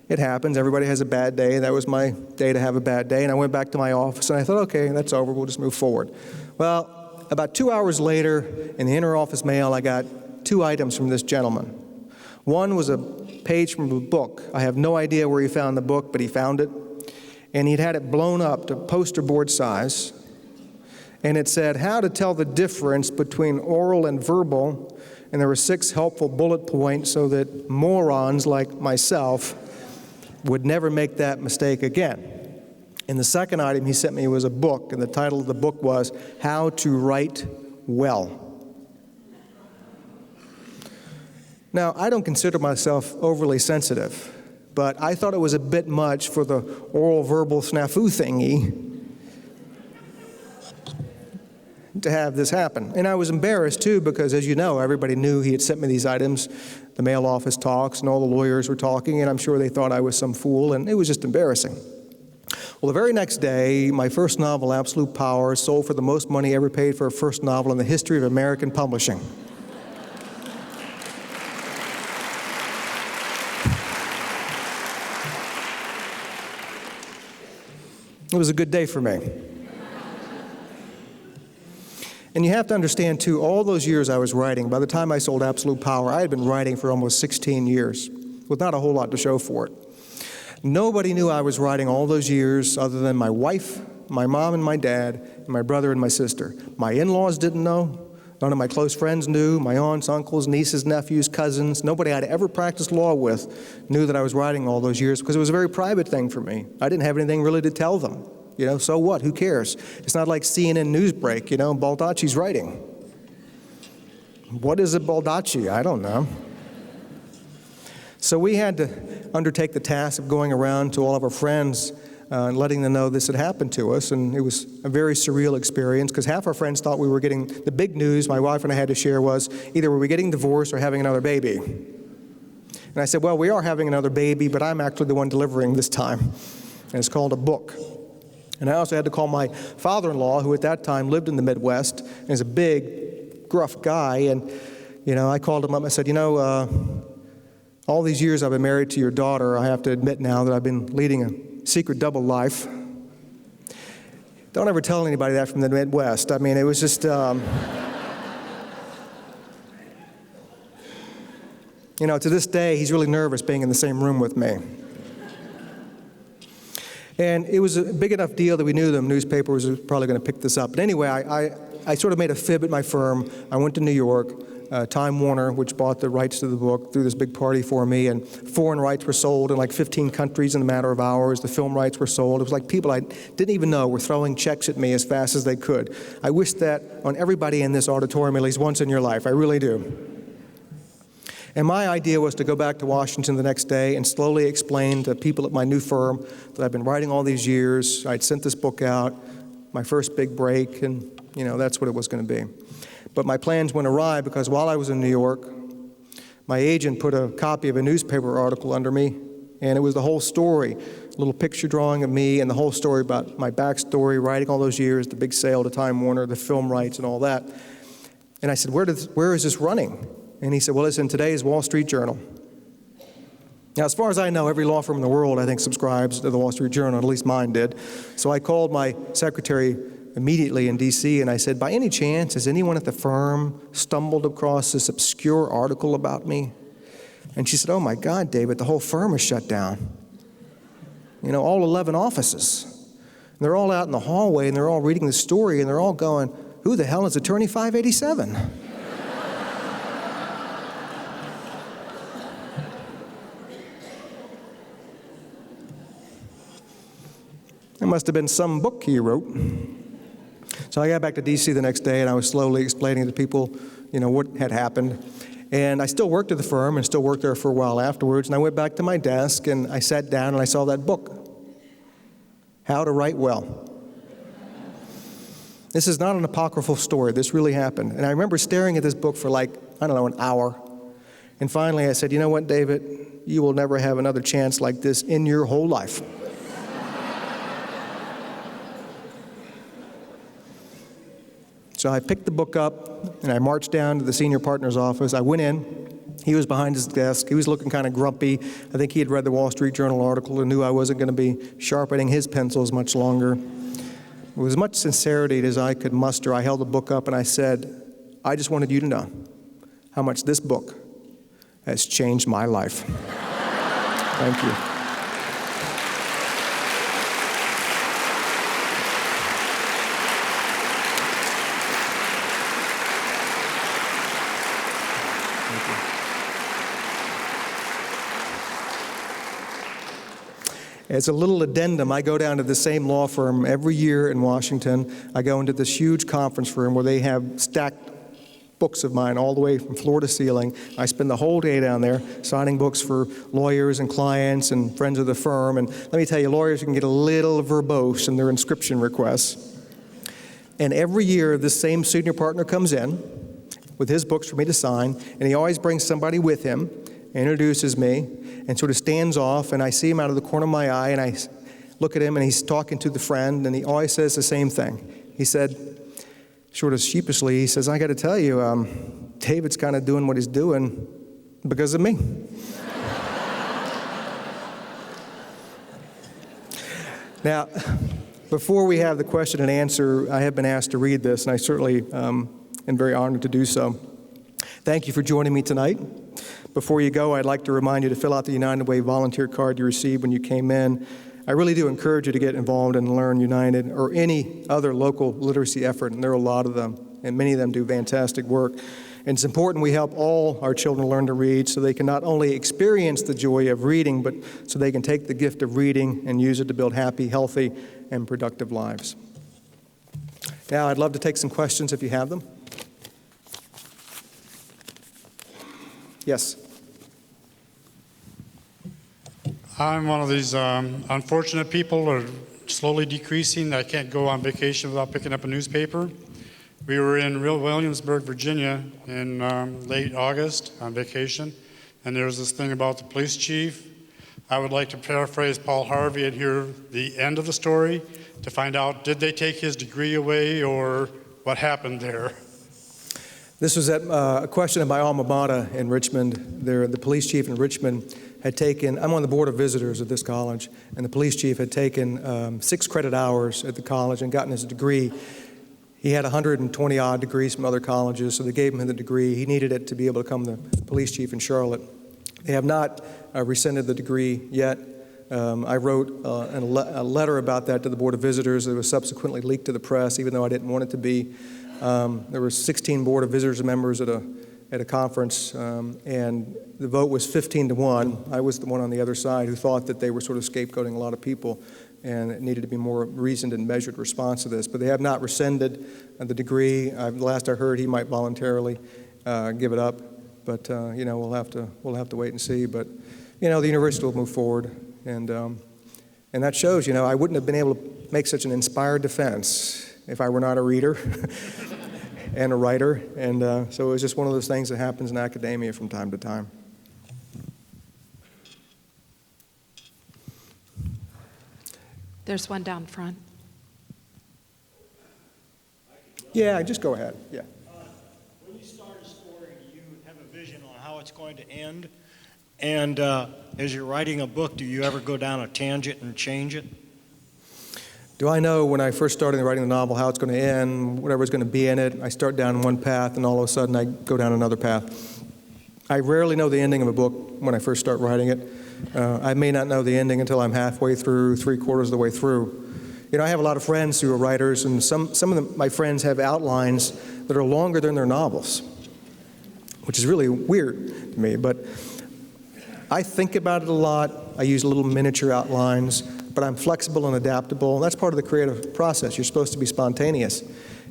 It happens. Everybody has a bad day. That was my day to have a bad day. And I went back to my office, and I thought, okay, that's over. We'll just move forward. Well, about 2 hours later, in the inter-office mail, I got 2 items from this gentleman. One was a page from a book. I have no idea where he found the book, but he found it. And he'd had it blown up to poster board size. And it said, "How to tell the difference between oral and verbal." And there were 6 helpful bullet points so that morons like myself would never make that mistake again. And the second item he sent me was a book, and the title of the book was "How to Write Well." Now, I don't consider myself overly sensitive, but I thought it was a bit much for the oral-verbal snafu thingy to have this happen. And I was embarrassed, too, because, as you know, everybody knew he had sent me these items. The mail office talks, and all the lawyers were talking, and I'm sure they thought I was some fool, and it was just embarrassing. Well, the very next day, my first novel, Absolute Power, sold for the most money ever paid for a first novel in the history of American publishing. It was a good day for me. And you have to understand, too, all those years I was writing, by the time I sold Absolute Power, I had been writing for almost 16 years, with not a whole lot to show for it. Nobody knew I was writing all those years other than my wife, my mom and my dad, and my brother and my sister. My in-laws didn't know. None of my close friends knew. My aunts, uncles, nieces, nephews, cousins, nobody I'd ever practiced law with knew that I was writing all those years, because it was a very private thing for me. I didn't have anything really to tell them. So what? Who cares? It's not like CNN Newsbreak, Baldacci's writing. What is a Baldacci? I don't know. So we had to undertake the task of going around to all of our friends and letting them know this had happened to us, and it was a very surreal experience, because half our friends thought we were getting, the big news my wife and I had to share was either were we getting divorced or having another baby. And I said, well, we are having another baby, but I'm actually the one delivering this time, and it's called a book. And I also had to call my father-in-law, who at that time lived in the Midwest, and is a big, gruff guy. And, I called him up and I said, all these years I've been married to your daughter, I have to admit now that I've been leading a secret double life. Don't ever tell anybody that from the Midwest. I mean, it was just, to this day, he's really nervous being in the same room with me. And it was a big enough deal that we knew the newspaper was probably going to pick this up. But anyway, I sort of made a fib at my firm. I went to New York. Time Warner, which bought the rights to the book, threw this big party for me, and foreign rights were sold in like 15 countries in a matter of hours. The film rights were sold. It was like people I didn't even know were throwing checks at me as fast as they could. I wish that on everybody in this auditorium at least once in your life. I really do. And my idea was to go back to Washington the next day and slowly explain to people at my new firm that I've been writing all these years. I'd sent this book out, my first big break, and that's what it was going to be. But my plans went awry because while I was in New York, my agent put a copy of a newspaper article under me, and it was the whole story, a little picture drawing of me and the whole story about my backstory, writing all those years, the big sale to Time Warner, the film rights and all that. And I said, where is this running? And he said, well, it's in today's Wall Street Journal. Now, as far as I know, every law firm in the world, I think, subscribes to the Wall Street Journal, at least mine did. So I called my secretary immediately in D.C., and I said, by any chance, has anyone at the firm stumbled across this obscure article about me? And she said, oh my God, David, the whole firm is shut down. All 11 offices. And they're all out in the hallway, and they're all reading the story, and they're all going, who the hell is Attorney 587? It must have been some book he wrote. So I got back to D.C. the next day, and I was slowly explaining to people, what had happened. And I still worked at the firm and still worked there for a while afterwards. And I went back to my desk, and I sat down, and I saw that book, How to Write Well. This is not an apocryphal story. This really happened. And I remember staring at this book for an hour. And finally I said, you know what, David? You will never have another chance like this in your whole life. So I picked the book up, and I marched down to the senior partner's office. I went in. He was behind his desk. He was looking kind of grumpy. I think he had read the Wall Street Journal article and knew I wasn't going to be sharpening his pencils much longer. With as much sincerity as I could muster, I held the book up and I said, I just wanted you to know how much this book has changed my life. Thank you. As a little addendum, I go down to the same law firm every year in Washington. I go into this huge conference room where they have stacked books of mine all the way from floor to ceiling. I spend the whole day down there signing books for lawyers and clients and friends of the firm. And let me tell you, lawyers can get a little verbose in their inscription requests. And every year, this same senior partner comes in with his books for me to sign, and he always brings somebody with him, introduces me, and sort of stands off, and I see him out of the corner of my eye, and I look at him, and he's talking to the friend, and he always says the same thing. He said, sort of sheepishly, he says, I got to tell you, David's kind of doing what he's doing because of me. Now, before we have the question and answer, I have been asked to read this, and I certainly am very honored to do so. Thank you for joining me tonight. Before you go, I'd like to remind you to fill out the United Way volunteer card you received when you came in. I really do encourage you to get involved and learn United or any other local literacy effort, and there are a lot of them, and many of them do fantastic work. And it's important we help all our children learn to read so they can not only experience the joy of reading, but so they can take the gift of reading and use it to build happy, healthy, and productive lives. Now, I'd love to take some questions if you have them. Yes. I'm one of these unfortunate people who are slowly decreasing. I can't go on vacation without picking up a newspaper. We were in Williamsburg, Virginia in late August on vacation, and there was this thing about the police chief. I would like to paraphrase Paul Harvey and hear the end of the story to find out, did they take his degree away or what happened there? This was a question of my alma mater in Richmond. The police chief in Richmond had taken, I'm on the board of visitors at this college, and the police chief had taken 6 credit hours at the college and gotten his degree. He had 120 odd degrees from other colleges, so they gave him the degree. He needed it to be able to become the police chief in Charlotte. They have not rescinded the degree yet. I wrote a letter about that to the board of visitors. It was subsequently leaked to the press, even though I didn't want it to be. There were 16 board of visitors members at a conference, and the vote was 15-1. I was the one on the other side who thought that they were sort of scapegoating a lot of people, and it needed to be more reasoned and measured response to this. But they have not rescinded the degree. The last I heard, he might voluntarily give it up. But you know, we'll have to wait and see. But you know, the university will move forward, and that shows. You know, I wouldn't have been able to make such an inspired defense if I were not a reader and a writer. And so it was just one of those things that happens in academia from time to time. There's one down front. Yeah, just go ahead. Yeah. When you start a story, do you have a vision on how it's going to end? And as you're writing a book, do you ever go down a tangent and change it? Do I know when I first started writing the novel how it's going to end, whatever's going to be in it? I start down one path, and all of a sudden I go down another path. I rarely know the ending of a book when I first start writing it. I may not know the ending until I'm halfway through, 3/4 of the way through. You know, I have a lot of friends who are writers, and some of my friends have outlines that are longer than their novels, which is really weird to me. But I think about it a lot. I use little miniature outlines, but I'm flexible and adaptable. And that's part of the creative process. You're supposed to be spontaneous.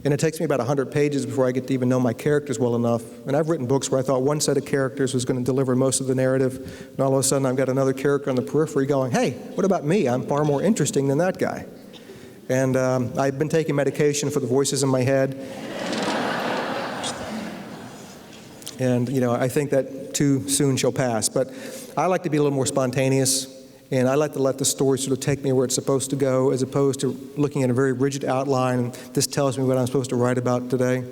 And it takes me about 100 pages before I get to even know my characters well enough. And I've written books where I thought one set of characters was going to deliver most of the narrative, and all of a sudden I've got another character on the periphery going, hey, what about me? I'm far more interesting than that guy. And I've been taking medication for the voices in my head. And, you know, I think that too soon shall pass. But I like to be a little more spontaneous. And I like to let the story sort of take me where it's supposed to go, as opposed to looking at a very rigid outline, and this tells me what I'm supposed to write about today.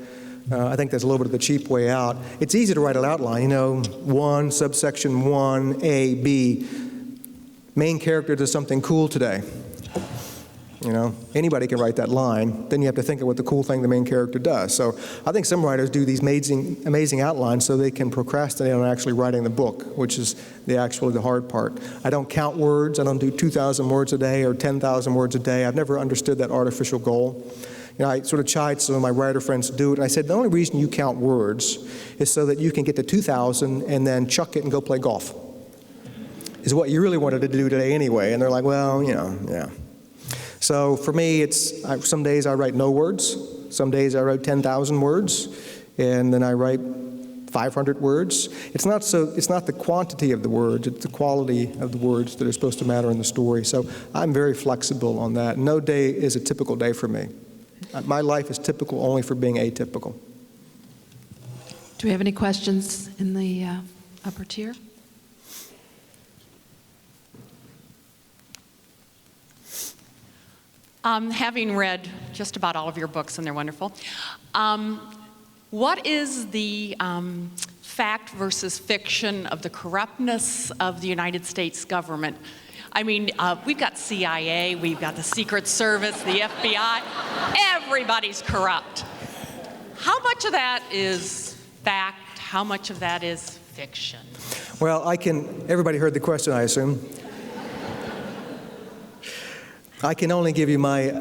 I think that's a little bit of the cheap way out. It's easy to write an outline, you know, 1, subsection 1, A, B. Main character does something cool today. You know, anybody can write that line. Then you have to think of what the cool thing the main character does. So I think some writers do these amazing outlines so they can procrastinate on actually writing the book, which is the hard part. I don't count words. I don't do 2,000 words a day or 10,000 words a day. I've never understood that artificial goal. You know, I sort of chide some of my writer friends to do it. And I said, the only reason you count words is so that you can get to 2,000 and then chuck it and go play golf, is what you really wanted to do today anyway. And they're like, well, you know, yeah. So for me, some days I write no words, some days I write 10,000 words, and then I write 500 words. It's not the quantity of the words, it's the quality of the words that are supposed to matter in the story. So I'm very flexible on that. No day is a typical day for me. My life is typical only for being atypical. Do we have any questions in the upper tier? Having read just about all of your books, and they're wonderful, what is the fact versus fiction of the corruptness of the United States government? I mean, we've got CIA, we've got the Secret Service, the FBI, everybody's corrupt. How much of that is fact? How much of that is fiction? Well, everybody heard the question, I assume. I can only give you my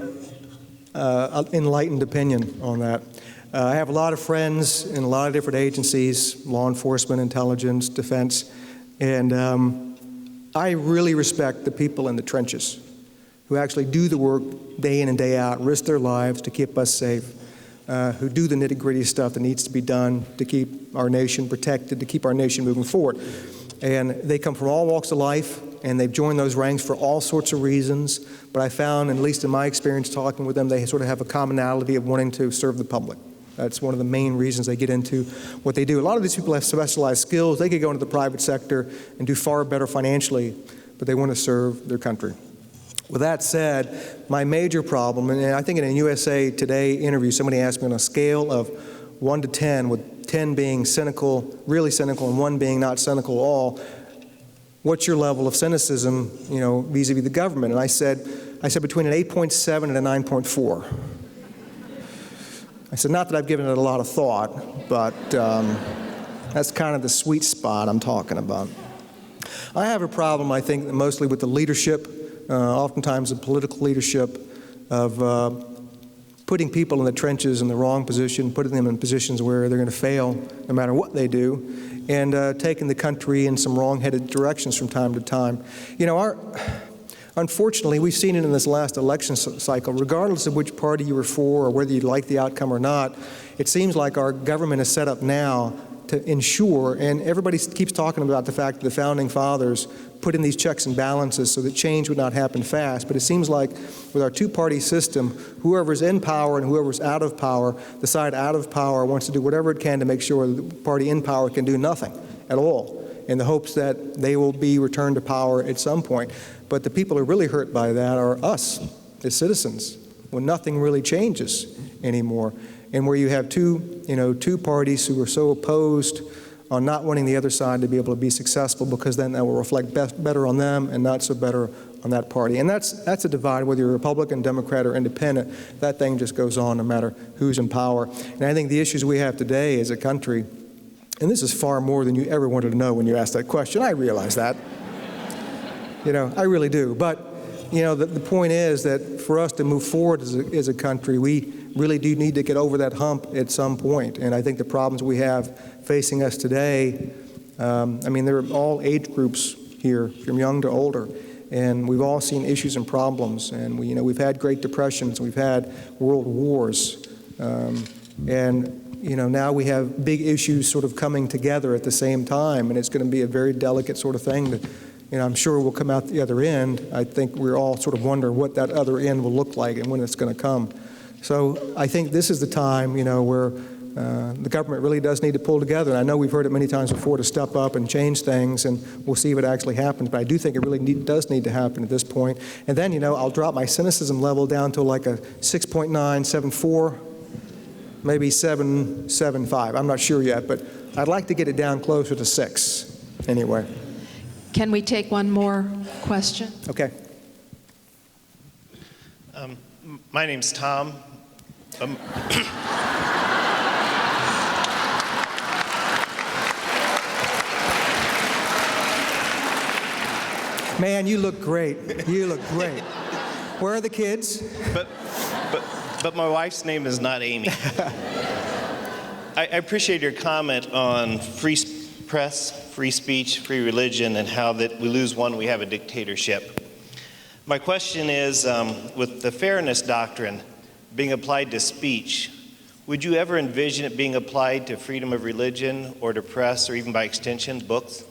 enlightened opinion on that. I have a lot of friends in a lot of different agencies, law enforcement, intelligence, defense, and I really respect the people in the trenches who actually do the work day in and day out, risk their lives to keep us safe, who do the nitty-gritty stuff that needs to be done to keep our nation protected, to keep our nation moving forward. And they come from all walks of life, and they've joined those ranks for all sorts of reasons. But I found, at least in my experience talking with them, they sort of have a commonality of wanting to serve the public. That's one of the main reasons they get into what they do. A lot of these people have specialized skills. They could go into the private sector and do far better financially, but they want to serve their country. With that said, my major problem, and I think in a USA Today interview, somebody asked me on a scale of 1 to 10, with 10 being cynical, really cynical, and 1 being not cynical at all, what's your level of cynicism, you know, vis-a-vis the government? And I said between an 8.7 and a 9.4. I said, not that I've given it a lot of thought, but that's kind of the sweet spot I'm talking about. I have a problem, I think, mostly with the leadership, oftentimes the political leadership of putting people in the trenches in the wrong position, putting them in positions where they're going to fail no matter what they do, and taking the country in some wrong-headed directions from time to time. You know, unfortunately, we've seen it in this last election cycle. Regardless of which party you were for or whether you like the outcome or not, it seems like our government is set up now to ensure, and everybody keeps talking about the fact that the Founding Fathers put in these checks and balances so that change would not happen fast, but it seems like with our two-party system, whoever's in power and whoever's out of power, the side out of power wants to do whatever it can to make sure the party in power can do nothing at all, in the hopes that they will be returned to power at some point. But the people who are really hurt by that are us, as citizens, when nothing really changes anymore. And where you have two parties who are so opposed on not wanting the other side to be able to be successful, because then that will reflect better on them and not so better on that party. And that's a divide, whether you're Republican, Democrat, or Independent. That thing just goes on no matter who's in power. And I think the issues we have today as a country, and this is far more than you ever wanted to know when you asked that question. I realize that. I really do. But, the point is that for us to move forward as a country, we really do need to get over that hump at some point. And I think the problems we have facing us today, they're all age groups here, from young to older. And we've all seen issues and problems. And we've had Great Depressions, we've had world wars. Now we have big issues sort of coming together at the same time, and it's going to be a very delicate sort of thing that, I'm sure we'll come out the other end. I think we're all sort of wondering what that other end will look like and when it's going to come. So I think this is the time, where the government really does need to pull together. And I know we've heard it many times before, to step up and change things, and we'll see if it actually happens. But I do think it really does need to happen at this point. And then, I'll drop my cynicism level down to like a 6.974. Maybe 7.75. I'm not sure yet, but I'd like to get it down closer to 6 anyway. Can we take one more question? Okay. My name's Tom. Man, you look great. You look great. Where are the kids? But my wife's name is not Amy. I appreciate your comment on free press, free speech, free religion, and how that we lose one, we have a dictatorship. My question is, with the fairness doctrine being applied to speech, would you ever envision it being applied to freedom of religion or to press, or even by extension, books?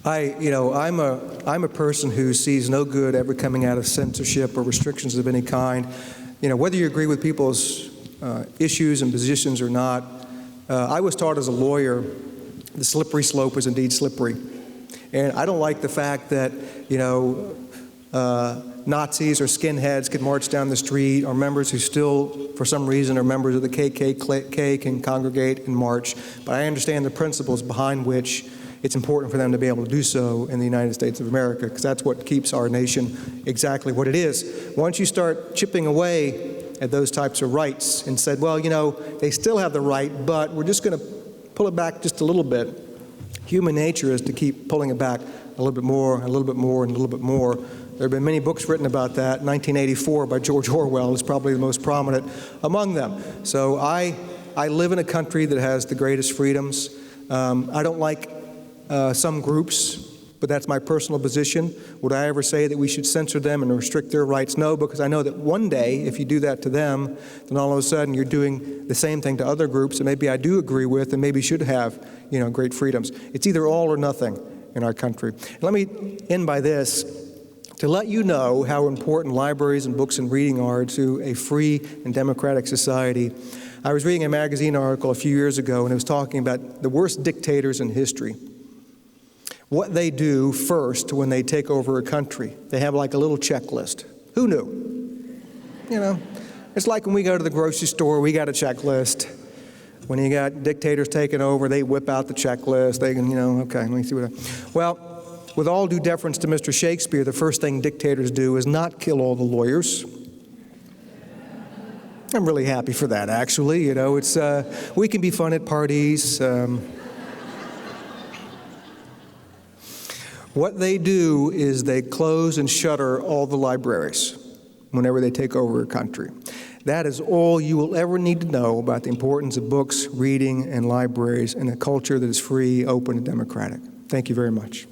I'm a person who sees no good ever coming out of censorship or restrictions of any kind. Whether you agree with people's issues and positions or not, I was taught as a lawyer the slippery slope is indeed slippery. And I don't like the fact that, Nazis or skinheads can march down the street, or members who still, for some reason, are members of the KKK can congregate and march. But I understand the principles behind which it's important for them to be able to do so in the United States of America, because that's what keeps our nation exactly what it is. Once you start chipping away at those types of rights and said, well, they still have the right, but we're just going to pull it back just a little bit. Human nature is to keep pulling it back a little bit more, a little bit more, and a little bit more. There have been many books written about that. 1984 by George Orwell is probably the most prominent among them. So I live in a country that has the greatest freedoms. I don't like some groups, but that's my personal position. Would I ever say that we should censor them and restrict their rights? No, because I know that one day, if you do that to them, then all of a sudden you're doing the same thing to other groups that maybe I do agree with and maybe should have, great freedoms. It's either all or nothing in our country. And let me end by this, to let you know how important libraries and books and reading are to a free and democratic society. I was reading a magazine article a few years ago, and it was talking about the worst dictators in history. What they do first when they take over a country. They have like a little checklist. Who knew? It's like when we go to the grocery store, we got a checklist. When you got dictators taking over, they whip out the checklist. They can, okay, let me see what Well, with all due deference to Mr. Shakespeare, the first thing dictators do is not kill all the lawyers. I'm really happy for that, actually. It's we can be fun at parties. What they do is they close and shutter all the libraries whenever they take over a country. That is all you will ever need to know about the importance of books, reading, and libraries in a culture that is free, open, and democratic. Thank you very much.